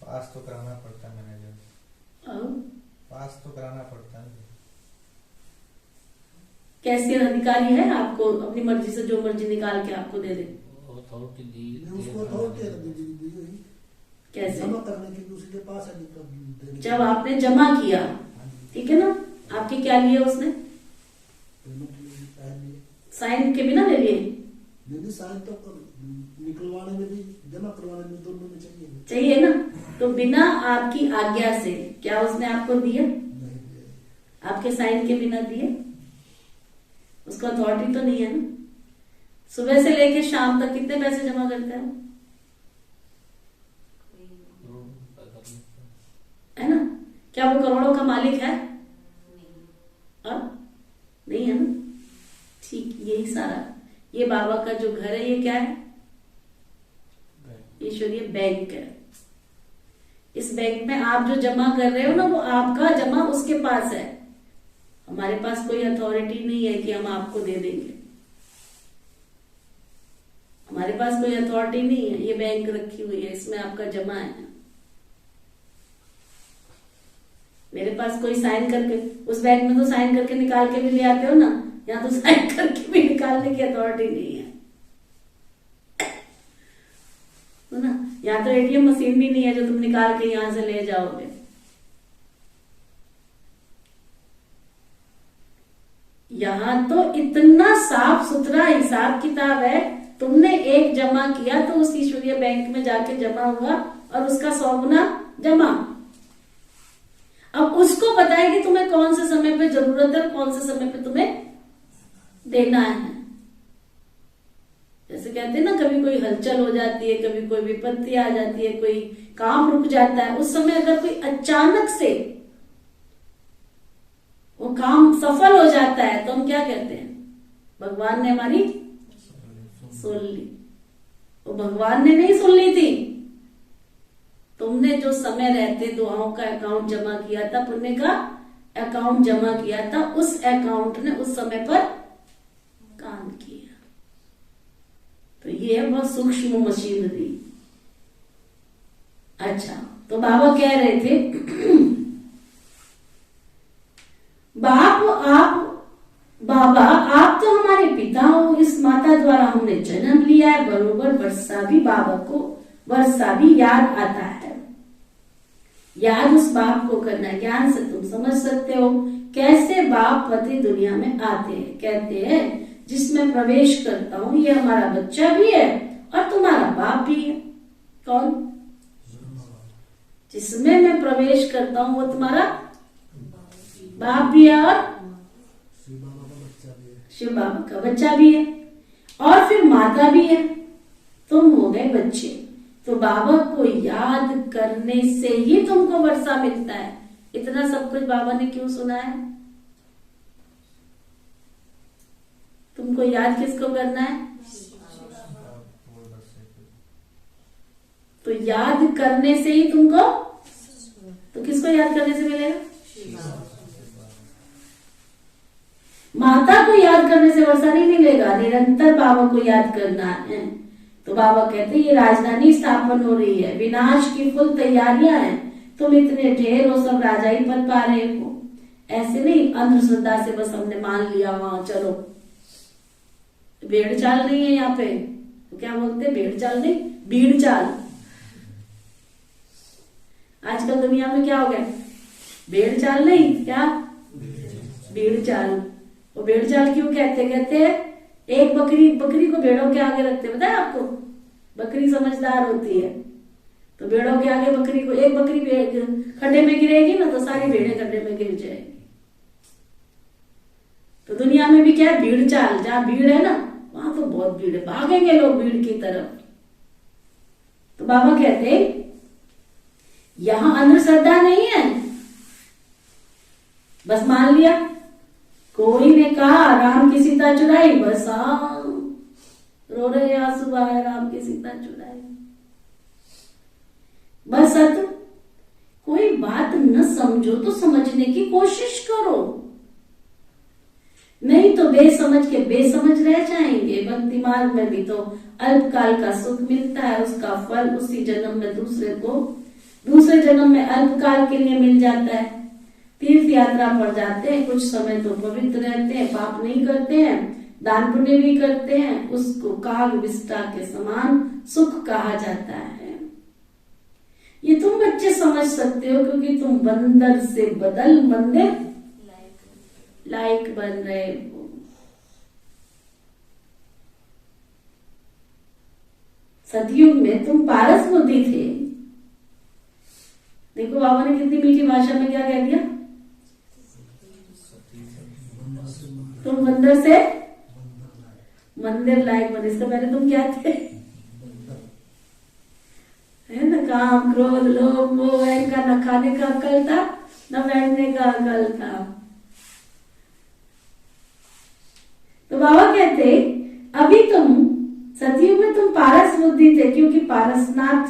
पास तो कराना पड़ता है मैनेजर, पास तो कराना पड़ता है। कैशियर अधिकारी है, आपको अपनी मर्जी से जो मर्जी निकाल के आपको दे दे? कैसे? जमा करने के लिए उसके पास है। जब आपने जमा किया, ठीक है ना, आपके क्या लिए उसने? साइन के बिना ले लिए? साइन तो निकलवाने में भी जमा करवाने में दोनों में चाहिए ना। तो बिना आपकी आज्ञा से क्या उसने आपको दिया? आपके साइन के बिना दिए? उसको अथॉरिटी तो नहीं है ना। सुबह से लेके शाम तक कितने पैसे जमा करता है ना? क्या वो करोड़ों का मालिक है? नहीं है ना। ठीक यही सारा, ये बाबा का जो घर है ये क्या है? ईश्वरीय बैंक है। इस बैंक में आप जो जमा कर रहे हो ना, वो आपका जमा उसके पास है। हमारे पास कोई अथॉरिटी नहीं है कि हम आपको दे देंगे। हमारे पास कोई अथॉरिटी नहीं है। ये बैंक रखी हुई है, इसमें आपका जमा है। मेरे पास कोई साइन करके, उस बैंक में तो साइन करके निकाल के भी ले आते हो ना, यहाँ तो साइन करके भी निकालने की अथॉरिटी नहीं है, तो ना। यहाँ तो एटीएम मशीन भी नहीं है जो तुम निकाल के यहां से ले जाओगे। यहाँ तो इतना साफ सुथरा हिसाब किताब है। तुमने एक जमा किया तो उस ईश्वरीय बैंक में जाके जमा हुआ और उसका 100 गुना जमा। अब उसको पता है कि तुम्हें कौन से समय पे जरूरत है, कौन से समय पे तुम्हें देना है। जैसे कहते हैं ना, कभी कोई हलचल हो जाती है, कभी कोई विपत्ति आ जाती है, कोई काम रुक जाता है, उस समय अगर कोई अचानक से वो काम सफल हो जाता है तो हम क्या कहते हैं? भगवान ने हमारी सुन ली। वो भगवान ने नहीं सुन ली थी, तुमने जो समय रहते दुआओं का अकाउंट जमा किया था, पुण्य का अकाउंट जमा किया था, उस अकाउंट ने उस समय पर काम किया। तो ये है बहुत सूक्ष्म मशीनरी। अच्छा, तो बाबा कह रहे थे बाबा आप तो हमारे पिता हो, इस माता द्वारा हमने जन्म लिया है। बरोबर वर्षा भी बाबा को वर्षा भी याद आता है। याद उस बाप को करना, ज्ञान से तुम समझ सकते हो कैसे बाप पति दुनिया में आते हैं। कहते हैं जिसमें प्रवेश करता हूं ये हमारा बच्चा भी है और तुम्हारा बाप भी है। कौन? जिसमें मैं प्रवेश करता हूं वो तुम्हारा बाप भी है और शिव बाबा का बच्चा भी है और फिर माता भी है। तुम हो गए बच्चे। तो बाबा को याद करने से ही तुमको वर्षा मिलता है। इतना सब कुछ बाबा ने क्यों सुनाया? तुमको याद किसको करना है? तो याद करने से ही तुमको, तो किसको याद करने से मिलेगा? माता को याद करने से वर्षा नहीं मिलेगा, निरंतर बाबा को याद करना है। तो बाबा कहते हैं ये राजधानी स्थापन हो रही है, विनाश की फुल तैयारियां हैं, तुम इतने ढेर हो, सब राजा ही पद पा रहे हो। ऐसे नहीं अंधश्रद्धा से बस हमने मान लिया वहां चलो। भेड़ चाल नहीं है यहाँ पे, तो क्या बोलते? भेड़ चाल नहीं, भीड़ चाल। आजकल दुनिया में क्या हो गया? भेड़ चाल नहीं, क्या? भीड़ चाल। वो भेड़ चाल क्यों कहते? कहते एक बकरी को भेड़ों के आगे रखते, पता है आपको? बकरी समझदार होती है, तो भेड़ों के आगे बकरी को, एक बकरी खड्डे में गिरेगी ना तो सारी भेड़ें खड्डे में गिर जाएगी। तो दुनिया में भी क्या है? भीड़ चाल। जहां भीड़ है ना वहां तो बहुत भीड़ है, भागेंगे लोग भीड़ की तरफ। तो बाबा कहते यहां अंधश्रद्धा नहीं है, बस मान लिया। कोई ने कहा राम की सीता चुराई, बस रो रहे आंसू आए, राम की सीता चुराई। बस कोई बात न समझो तो समझने की कोशिश करो, नहीं तो बेसमझ के बेसमझ रह जाएंगे। भक्ति मार्ग में भी तो अल्पकाल का सुख मिलता है, उसका फल उसी जन्म में दूसरे जन्म में अल्पकाल के लिए मिल जाता है। तीर्थ यात्रा पर जाते हैं, कुछ समय तो पवित्र रहते हैं, पाप नहीं करते हैं, दान पुण्य भी करते हैं, उसको काग विष्टा के समान सुख कहा जाता है। ये तुम बच्चे समझ सकते हो क्योंकि तुम बंदर से बदल मंदिर लायक बन रहे हो। सतयुग में तुम पारस बुद्धि थे। देखो बाबा ने कितनी मीठी भाषा में क्या कह दिया? तुम बंदर से मंदिर लायक बने। इससे पहले तुम क्या थे? है ना, काम क्रोध लोभ मोह का न खाने का अकल था न बैठने का अकल था। तो बाबा कहते अभी तुम सतयुग में तुम पारस बुद्धि थे, क्योंकि पारसनाथ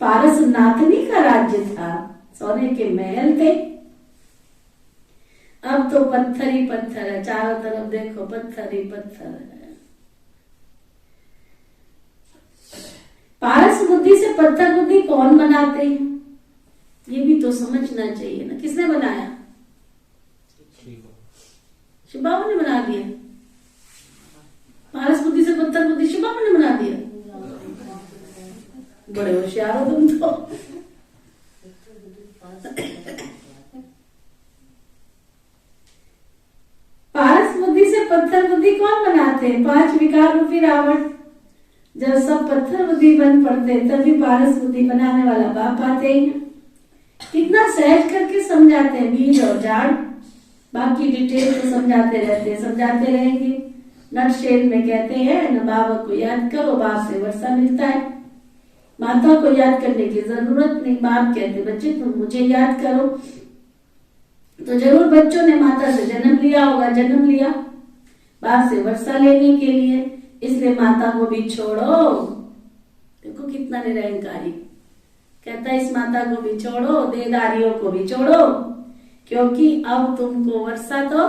पारस नाथनी का राज्य था, सोने के महल थे। अब तो पत्थर ही पत्थर है, चारों तरफ देखो पत्थर ही पत्थर है। पारस बुद्धि से पत्थर बुद्धि कौन बनाते हैं, ये भी तो समझना चाहिए ना। किसने बनाया? शिव बाबा ने बना दिया। पारस बुद्धि से पत्थर बुद्धि शिव बाबा ने बना दिया। बड़े होशियार हो तुम तो। पारस बुद्धि से पत्थर बुद्धि कौन बनाते हैं? 5 विकार रूपी रावण। जब सब पत्थर बुद्धि बन पड़ते तभी पारस बुद्धि बनाने वाला बाप आते हैं। कितना सहज करके समझाते हैं, बीज और झाड़। बाकी डिटेल तो समझाते रहते हैं, समझाते रहेंगे। नटशेल में कहते हैं न बाबा को याद करो, बाप से वर्षा मिलता है। माता को याद करने की जरूरत नहीं। बाप कहते बच्चे तुम मुझे याद करो। तो जरूर बच्चों ने माता से जन्म लिया होगा, जन्म लिया बाप से वर्षा लेने के लिए, इसलिए माता को भी छोड़ो। देखो कितना निरंकारी कहता है, इस माता को भी छोड़ो, देदारियों को भी छोड़ो, क्योंकि अब तुमको वर्षा तो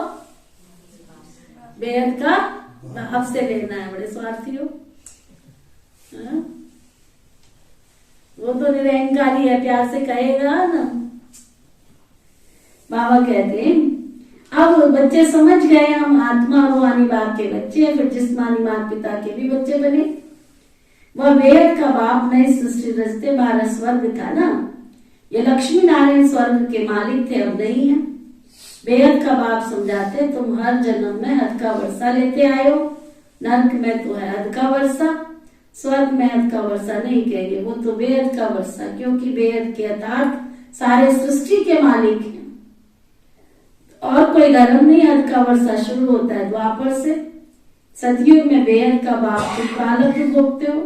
बेहद का बाप से लेना है। बड़े स्वार्थी हो। वो तो निरंकारी है, प्यार से कहेगा ना। बाबा कहते हैं अब बच्चे समझ गए हम आत्मा और रूहानी बाप के बच्चे हैं, फिर जिस्मानी माता पिता के भी बच्चे बने। वह बेहद का बाप नई सृष्टि रचते, 12 स्वर्ग था ना। ये लक्ष्मी नारायण स्वर्ग के मालिक थे, अब नहीं है। बेहद का बाप समझाते तुम हर जन्म में हद का वर्षा लेते आए हो। नरक में तो है हद का वर्षा, स्वर्ग में हद का वर्षा नहीं कहेंगे, वो तो बेहद का वर्षा, क्योंकि बेहद के अर्थात सारे सृष्टि के मालिक हैं। और कोई धर्म नहीं, हद का वर्षा शुरू होता है द्वापर से। सतयुग में बेहद का बाप तुम प्रारब्ध भोगते हो,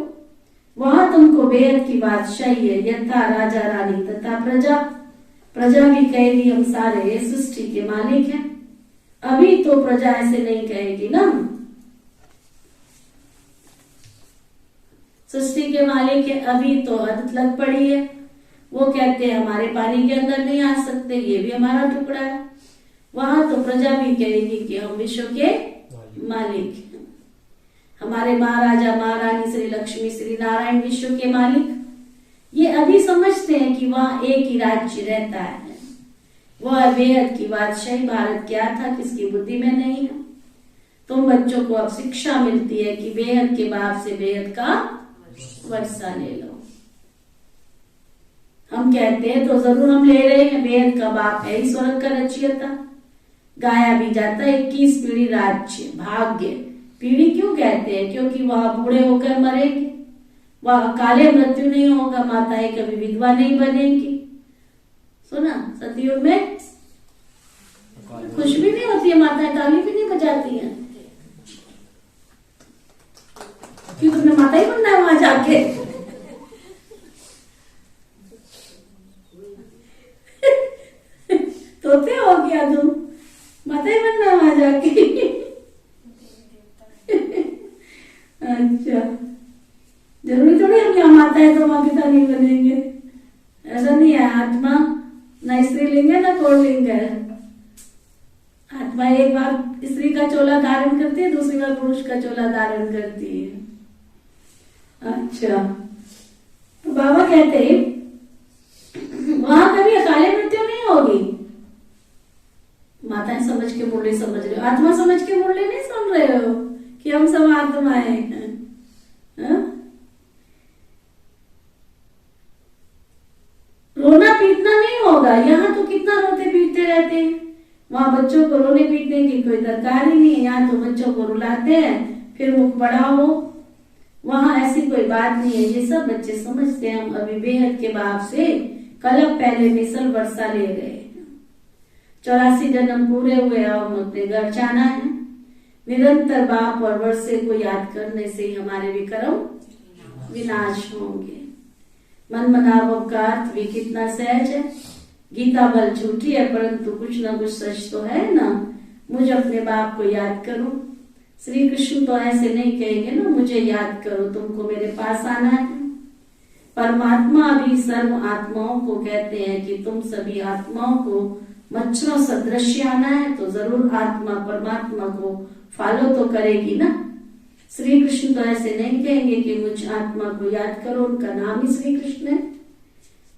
वहां तुमको बेहद की बादशाही है, यथा राजा रानी तथा प्रजा। प्रजा भी कहेगी हम सारे सृष्टि के मालिक हैं। अभी तो प्रजा ऐसे नहीं कहेगी ना, सृष्टि के मालिक है। अभी तो आदत लग पड़ी है, वो कहते हैं हमारे पानी के अंदर नहीं आ सकते, ये भी हमारा टुकड़ा है। वहां तो प्रजा भी कहेगी कि हम विश्व के मालिक हैं, हमारे महाराजा महारानी श्री लक्ष्मी श्री नारायण विश्व के मालिक। ये अभी समझते हैं कि वहां एक ही राज्य रहता है, वह बेहद की बादशाही। भारत क्या था किसकी बुद्धि में नहीं है। तुम बच्चों को अब शिक्षा मिलती है कि बेहद के बाप से बेहद का वर्षा ले लो। हम कहते हैं तो जरूर हम ले रहे हैं, बेहद का बाप है ही स्वर्ग का रचयिता। गाया भी जाता है 21 पीढ़ी राज्य भाग्य। पीढ़ी क्यों कहते हैं? क्योंकि वह बूढ़े होकर मरेंगे, वह अकाले मृत्यु नहीं होगा, माताएं कभी विधवा नहीं बनेगी। सुना सतयुग में खुश भी नहीं होती है, माताएं ताली भी नहीं बजाती हैं। क्यों तुमने माता ही बनना है वहां जाके? तोते हो गया तुम, माता ही बनना है वहां जाके। अच्छा, जरूरी थोड़ी हम यहाँ माता है तो वहां पिता नहीं बनेंगे, ऐसा नहीं है। आत्मा ना स्त्रीलिंग है ना पुल्लिंग है। आत्मा एक बार स्त्री का चोला धारण करती है, दूसरी बार पुरुष का चोला धारण करती है। अच्छा, तो बाबा कहते वहां कभी अकाले मृत्यु नहीं होगी। माताएं समझ के मुरली समझ रहे हो, आत्मा समझ के मुरली नहीं सुन रहे हो कि हम सब आत्माएं हैं। रोना पीटना नहीं होगा। यहाँ तो कितना रोते पीटते रहते हैं, वहां बच्चों को रोने पीटने की कोई दरकार ही नहीं है। यहाँ तो बच्चों को रुलाते हैं फिर मुख बड़ा हो, वहां ऐसी कोई बात नहीं है। ये सब बच्चे समझते हैं हम अभी बेहद के बाप से कलप पहले मिसल वर्षा ले रहे हैं। 84 जन्म पूरे हुए, अब अपने घर जाना है। निरंतर बाप और वर्षे को याद करने से ही हमारे विक्रम विनाश होंगे। मन मनावव का अर्थ भी कितना सहज है। गीता भल झूठी है परंतु कुछ ना कुछ सच तो है ना। मुझे अपने बाप को याद करो। श्री कृष्ण तो ऐसे नहीं कहेंगे ना मुझे याद करो, तुमको मेरे पास आना है। परमात्मा भी सर्व आत्माओं को कहते हैं कि तुम सभी आत्माओं को मच्छरों सदृश आना है, तो जरूर आत्मा परमात्मा को फॉलो तो करेगी ना। श्री कृष्ण तो ऐसे नहीं कहेंगे कि मुझ आत्मा को याद करो, उनका नाम ही श्री कृष्ण है।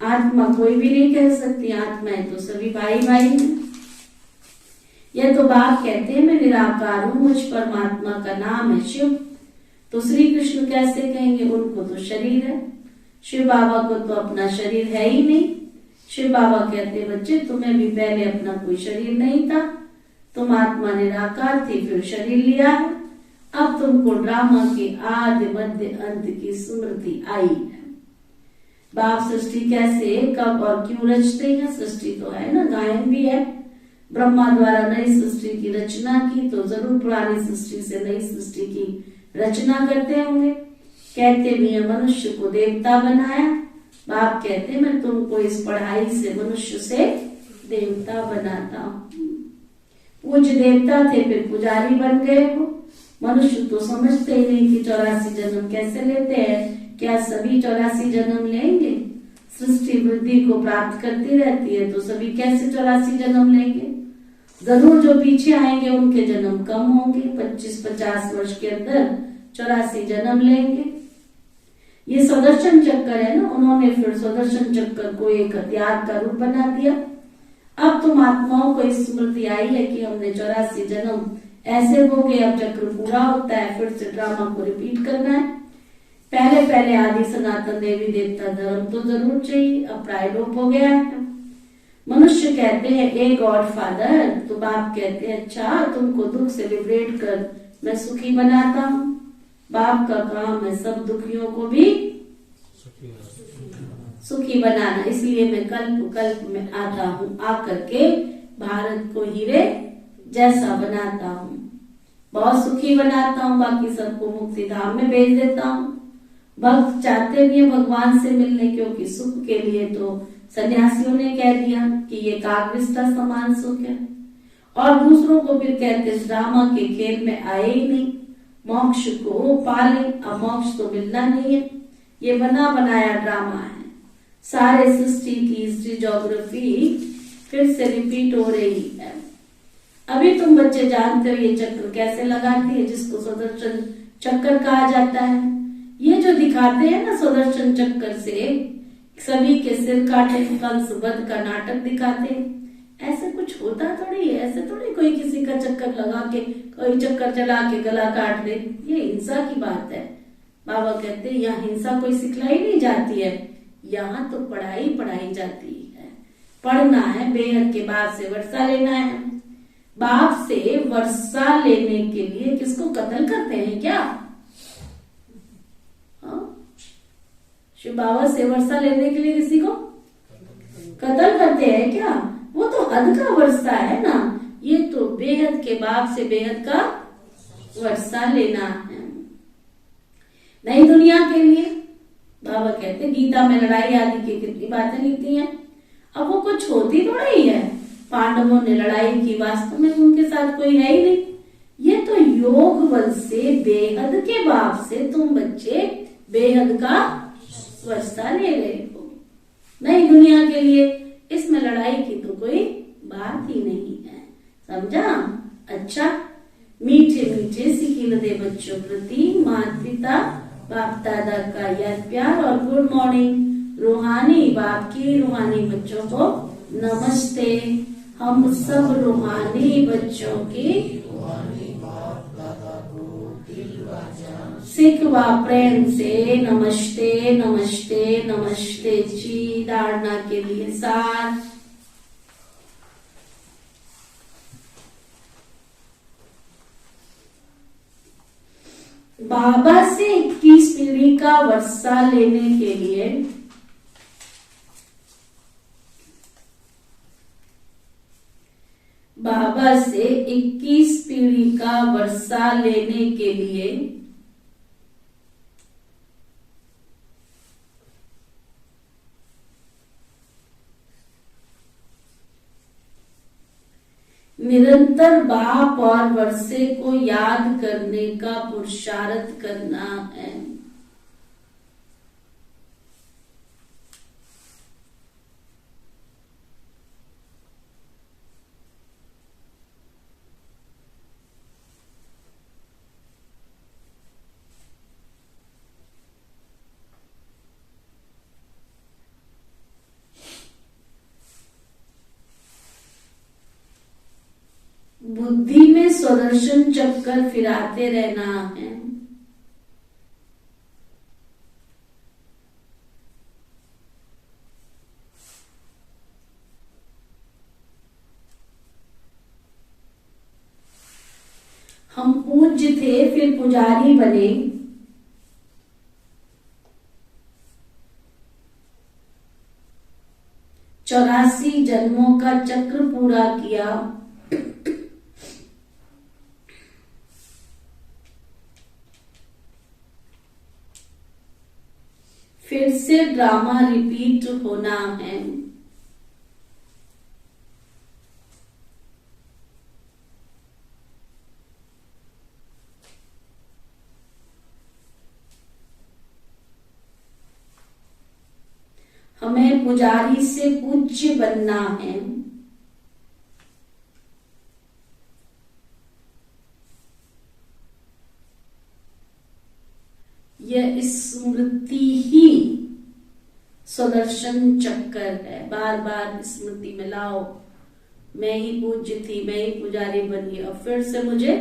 आत्मा कोई भी नहीं कह सकती, आत्माएं तो सभी भाई भाई हैं। यह तो बाप कहते हैं मैं निराकार हूं, मुझ परमात्मा का नाम है शिव, तो श्री कृष्ण कैसे कहेंगे, उनको तो शरीर है। शिव बाबा को तो अपना शरीर है ही नहीं। शिव बाबा कहते बच्चे तुम्हें भी पहले अपना कोई शरीर नहीं था, तुम आत्मा निराकार थी, फिर शरीर लिया है, अब तुमको ड्रामा के आदि मध्य अंत की स्मृति आई है। बाप सृष्टि कैसे कब और क्यों रचते हैं, सृष्टि तो है ना, गायन भी है। ब्रह्मा द्वारा नई सृष्टि की रचना की, तो जरूर पुरानी सृष्टि से नई सृष्टि की रचना करते होंगे। कहते भी है मनुष्य को देवता बनाया, बाप कहते मैं तुमको इस पढ़ाई से मनुष्य से देवता बनाता हूँ। पूज्य देवता थे फिर पुजारी बन गए हो। मनुष्य तो समझते ही नहीं कि 84 जन्म कैसे लेते हैं, क्या सभी 84 जन्म लेंगे? सृष्टि वृद्धि को प्राप्त करती रहती है, तो सभी कैसे 84 जन्म लेंगे? जरूर जो पीछे आएंगे उनके जन्म कम होंगे, 25-50 वर्ष के अंदर 84 जन्म लेंगे। ये सुदर्शन चक्कर है ना, उन्होंने फिर सुदर्शन चक्कर को एक हथियार का रूप बना दिया। अब तुम आत्माओं को स्मृति आई है कि हमने 84 जन्म ऐसे हो गए, अब चक्र पूरा होता है, फिर से ड्रामा को रिपीट करना है। पहले आदि सनातन देवी देवता धर्म तो जरूर चाहिए, अब प्रायलोप हो गया है। मनुष्य कहते हैं ए गॉड फादर, तो बाप कहते हैं अच्छा तुमको दुख से लिबरेट कर मैं सुखी बनाता हूँ। बाप का काम है सब दुखियों को भी सुखी बनाना, इसलिए मैं कल्प कल्प में आता हूँ, आकर के भारत को हीरे जैसा बनाता हूँ, बहुत सुखी बनाता हूँ, बाकी सबको मुक्ति धाम में भेज देता हूँ। भक्त चाहते भी है भगवान से मिलने, क्योंकि सुख के लिए तो सन्यासियों ने कह दिया कि ये कागविष्टा समान सुख है, और दूसरों को फिर कहते ड्रामा के खेल में आए ही नहीं, मोक्ष को पाले। अब मोक्ष तो मिलना नहीं है, ये बना बनाया ड्रामा है। सारे सृष्टि की हिस्ट्री ज्योग्राफी फिर से रिपीट हो रही है। अभी तुम बच्चे जानते हो ये चक्र कैसे लगाती है, जिसको सुदर्शन चक्कर कहा जाता है। ये जो दिखाते हैं ना सुदर्शन चक्कर से सभी के सिर काटे, कंस वध का नाटक दिखाते हैं, ऐसे कुछ होता थोड़ी है, ऐसे थोड़ी कोई किसी का चक्कर लगा के कोई चक्कर चला के गला काट दे, ये हिंसा की बात है। बाबा कहते हैं यहाँ हिंसा कोई सिखलाई नहीं जाती है, यहाँ तो पढ़ाई पढ़ाई जाती है। पढ़ना है, बेहद के बाप से वर्षा लेना है। बाप से वर्षा लेने के लिए किसको कत्ल करते हैं क्या? शिव बाबा से वर्षा लेने के लिए किसी को कत्ल करते हैं क्या? वो तो हद का वर्षा है ना, ये तो बेहद के बाप से बेहद का वर्षा लेना है। नई दुनिया के लिए बाबा कहते गीता में लड़ाई आदि की कितनी बातें लिखती हैं, अब वो कुछ होती थोड़ा ही है। पांडवों ने लड़ाई की, वास्तव में उनके साथ कोई है ही नहीं। ये तो योग बल से बेहद के बाप से तुम बच्चे बेहद का वर्षा ले रहे हो। नई दुनिया के लिए इसमें लड़ाई की तो कोई बात ही नहीं है, समझा? अच्छा, मीठे मीठे सिकीलदे बच्चों प्रति माता पिता बाप दादा का याद प्यार और गुड मॉर्निंग। रूहानी बाप की रूहानी बच्चों को नमस्ते। हम सब रूहानी बच्चों की सिख व प्रेम से नमस्ते नमस्ते नमस्ते जी। धारणा के लिए साथ बाबा से 21 पीढ़ी का वर्षा लेने के लिए बाबा से 21 पीढ़ी का वर्षा लेने के लिए निरंतर बाप और वर्षे को याद करने का पुरुषार्थ करना है। बुद्धि में सुदर्शन चक्कर फिराते रहना है। हम पूज्य थे फिर पुजारी बने, 84 जन्मों का चक्र पूरा किया। फिर से ड्रामा रिपीट होना है। हमें पुजारी से पूज्य बनना है। यह स्मृति ही सुदर्शन चक्कर है। बार बार स्मृति में लाओ, मैं ही पूज्य थी, मैं ही पुजारी बनी, और फिर से मुझे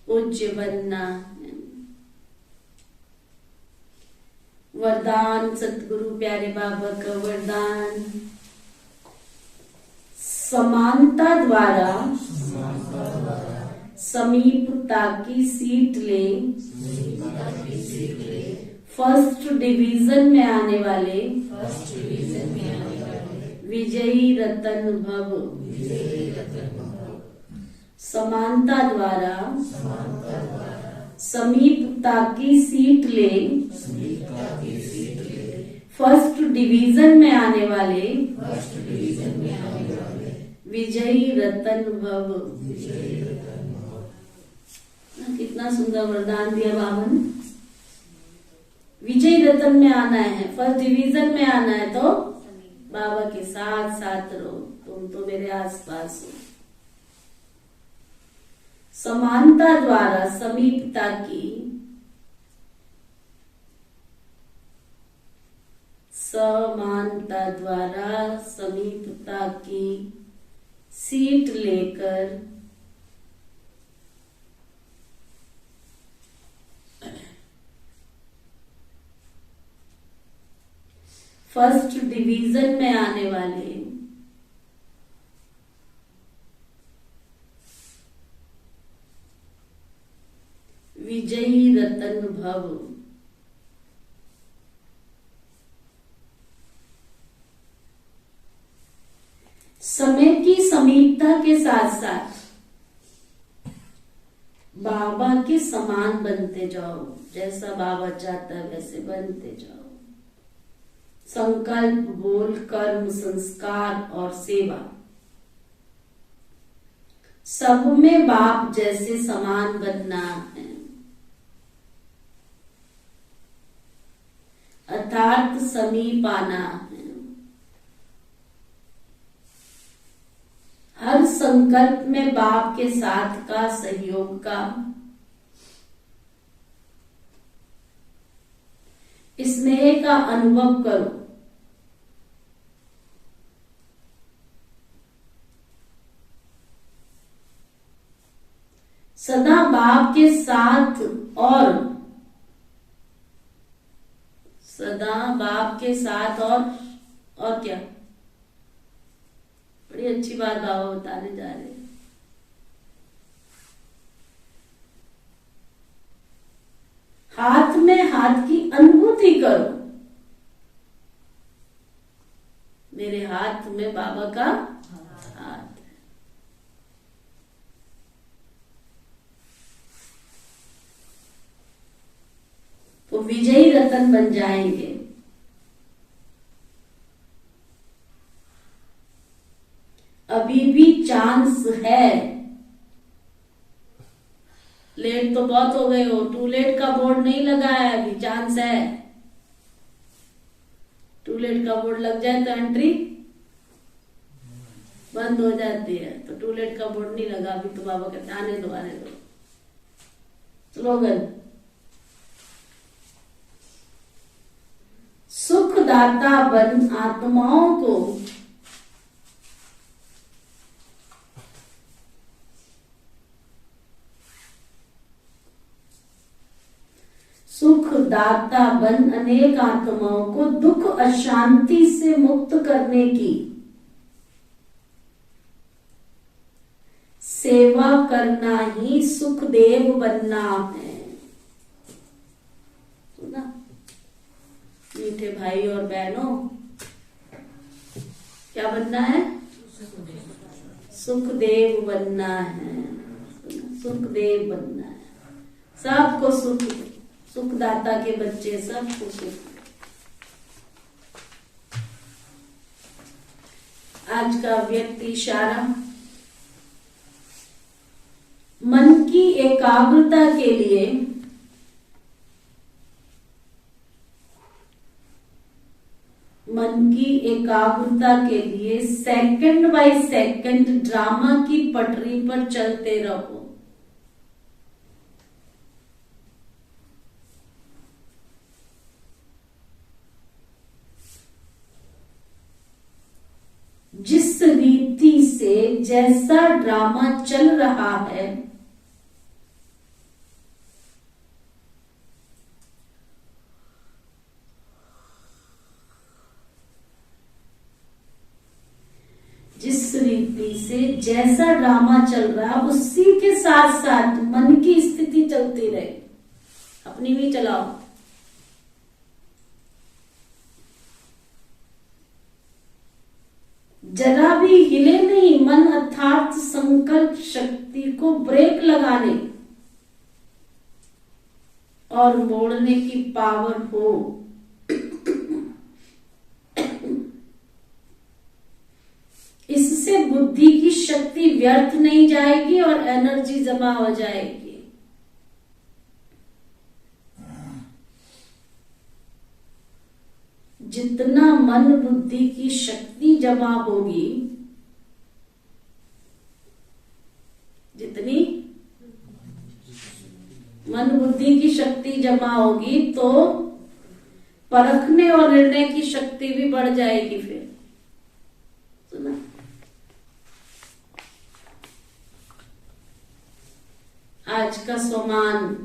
पूज्य बनना है। वरदान सतगुरु प्यारे बाबा का वरदान, समानता द्वारा समीपता की सीट ले, फर्स्ट डिवीजन में आने वाले विजयी रतन भव। समानता द्वारा समीपता की सीट ले, फर्स्ट डिवीजन में आने वाले विजयी रतन भव। कितना सुंदर वरदान दिया बाबा ने। विजयी रतन में आना है, फर्स्ट डिवीजन में आना है, तो बाबा के साथ साथ रहो, तुम तो मेरे आसपास हो। समानता द्वारा समीपता की, समानता द्वारा समीपता की सीट लेकर फर्स्ट डिवीजन में आने वाले विजयी रतन भव। समय की समीपता के साथ साथ बाबा के समान बनते जाओ, जैसा बाबा चाहता है वैसे बनते जाओ। संकल्प, बोल, कर्म, संस्कार और सेवा, सब में बाप जैसे समान बनना है। अर्थात समीप आना है। हर संकल्प में बाप के साथ का, सहयोग का, स्नेह का अनुभव करो। सदा बाप के साथ और सदा बाप के साथ और क्या, बड़ी अच्छी बात बाबा बताने जा रहे हैं। हाथ में हाथ की अनुभूति करो। मेरे हाथ में बाबा का हाथ है। तो विजयी रतन बन जाएंगे। अभी भी चांस है। लेट तो बहुत हो गए हो, टू लेट का बोर्ड नहीं लगा है, अभी चांस है। टू लेट का बोर्ड लग जाए तो एंट्री बंद हो जाती है, तो टू लेट का बोर्ड नहीं लगा अभी, तो बाबा कहते आने दो। स्लोगन, सुखदाता बन आत्माओं को दाता बन अनेक आत्माओं को दुख अशांति से मुक्त करने की सेवा करना ही सुखदेव बनना है। सुना मीठे भाई और बहनों, क्या बनना है? सुखदेव बनना है। सुखदेव बनना है। सबको सुख, सुखदाता के बच्चे सबको सुख। आज का व्यक्ति इशारा, मन की एकाग्रता के लिए सेकंड बाय सेकंड ड्रामा की पटरी पर चलते रहो। जिस रीति से जैसा ड्रामा चल रहा है, जिस रीति से जैसा ड्रामा चल रहा है उसी के साथ साथ मन की स्थिति चलती रहे। अपनी भी चलाओ। जरा भी हिले नहीं मन, अर्थात संकल्प शक्ति को ब्रेक लगाने और मोड़ने की पावर हो। इससे बुद्धि की शक्ति व्यर्थ नहीं जाएगी और एनर्जी जमा हो जाएगी। जितना मन बुद्धि की शक्ति जमा होगी, जितनी मन बुद्धि की शक्ति जमा होगी तो परखने और निर्णय की शक्ति भी बढ़ जाएगी। फिर सुना, आज का सोमान,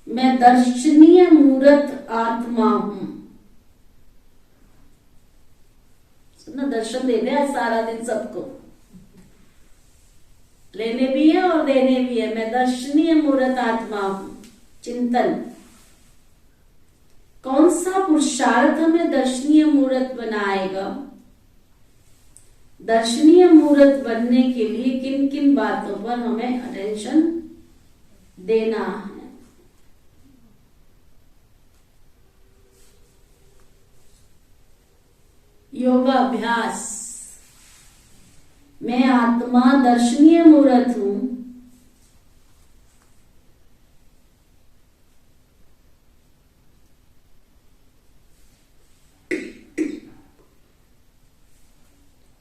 मैं दर्शनीय मूर्त आत्मा हूं। सुना, दर्शन दे रहे आज सारा दिन सबको, लेने भी है और देने भी है। मैं दर्शनीय मूर्त आत्मा हूं। चिंतन, कौन सा पुरुषार्थ हमें दर्शनीय मूर्त बनाएगा? दर्शनीय मूर्त बनने के लिए किन किन बातों पर हमें अटेंशन देना है? योगाभ्यास, मैं आत्मा दर्शनीय मूर्त हूं।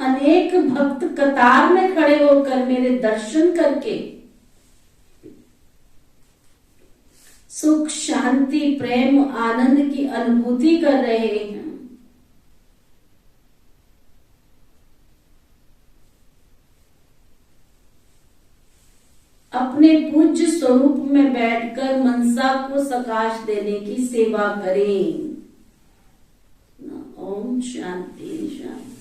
अनेक भक्त कतार में खड़े होकर मेरे दर्शन करके सुख, शांति, प्रेम, आनंद की अनुभूति कर रहे हैं। अपने पूज्य स्वरूप में बैठकर मनसा को सकाश देने की सेवा करें। ओम शांति शांति।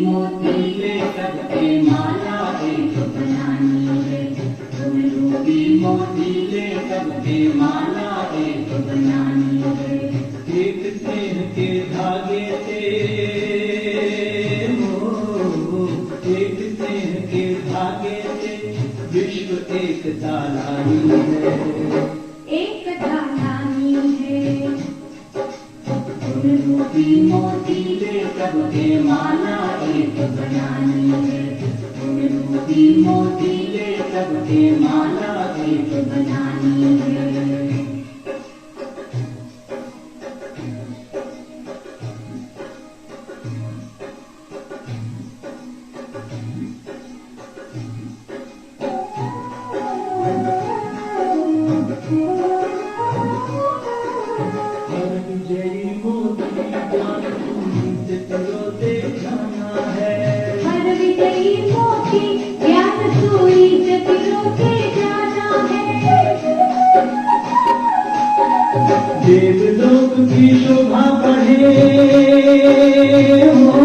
मोती ले सबके माला एक बनानी है। तुम रूपी मोती ले सबके माला एक बनानी है। एक स्नेह के धागे से एक स्नेह के धागे से विश्व एक दालानी है। एक दालानी है। रूपी मोती ले सबके माला एक बनानी है। रूपी मोती ले सबके माला एक बनानी है। बढ़े हो,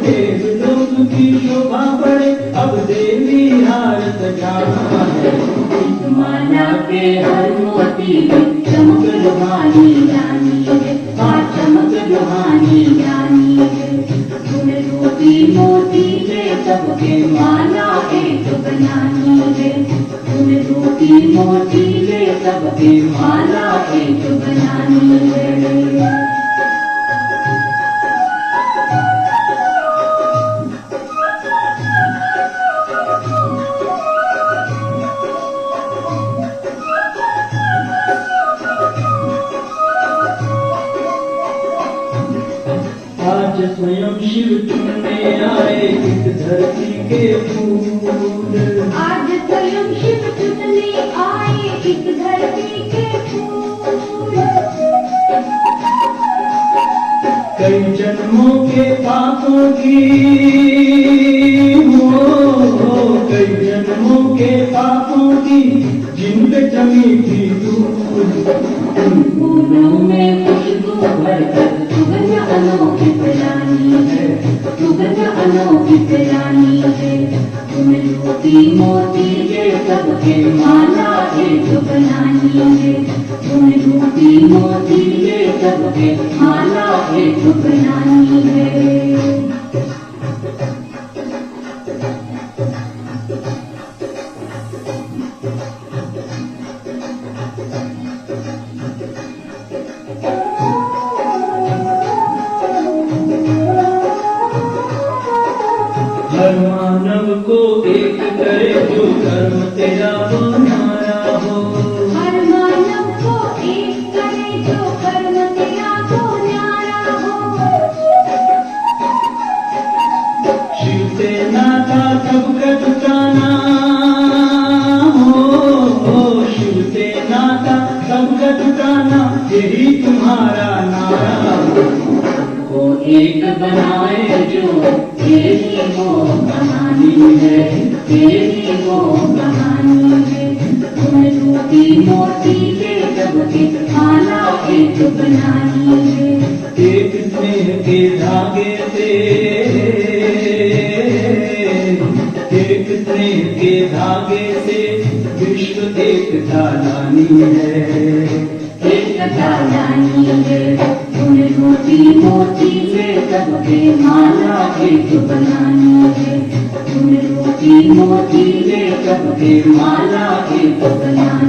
देवलोक की शोभा बढ़े, अब देवी हार सजाना है। इस माला के हर मोती में चमक रुहानी रानी है, हाँ चमक रुहानी रानी है। गुण रूपी मोती से सबके माला एक बनानी है, गुण रूपी मोती से सबके माला एक बनानी है। आज स्वयं शिव चुनने आए इस धरती के फूल, आज स्वयं शिव चुनने आए इस धरती के फूल। कई जन्मों के पापों की कई जन्मों के पापों की जिन पे जमी थी धूल, फूलों में खुशबू भरकर सुगंध अनोखी फैलानी है, सुगंध अनोखी फैलानी है। गुण रूपी मोती के सबके माला एक बनानी है, गुण रूपी मोती के सबके माला एक बनानी है। हर मानव को एक करे जो कर्म तेरा बनाया हो, हर मानव को एक करे जो कर्म तेरा को न्यारा हो। शिव से नाता सबका जुटाना हो, शिव से नाता सबका जुटाना यही तुम्हारा नारा हो। एक बनाए जो तेरी वो कहानी है, तेरी वो कहानी है। गुण रूपी मोती के सबके माला एक बनानी है, एक स्नेह के धागे से, एक स्नेह के धागे से विश्व एकता लानी है, एकता लानी है। गुण रूपी मोती से सबके माला एक बनानी है, गुण रूपी मोती से सबके माला एक बनानी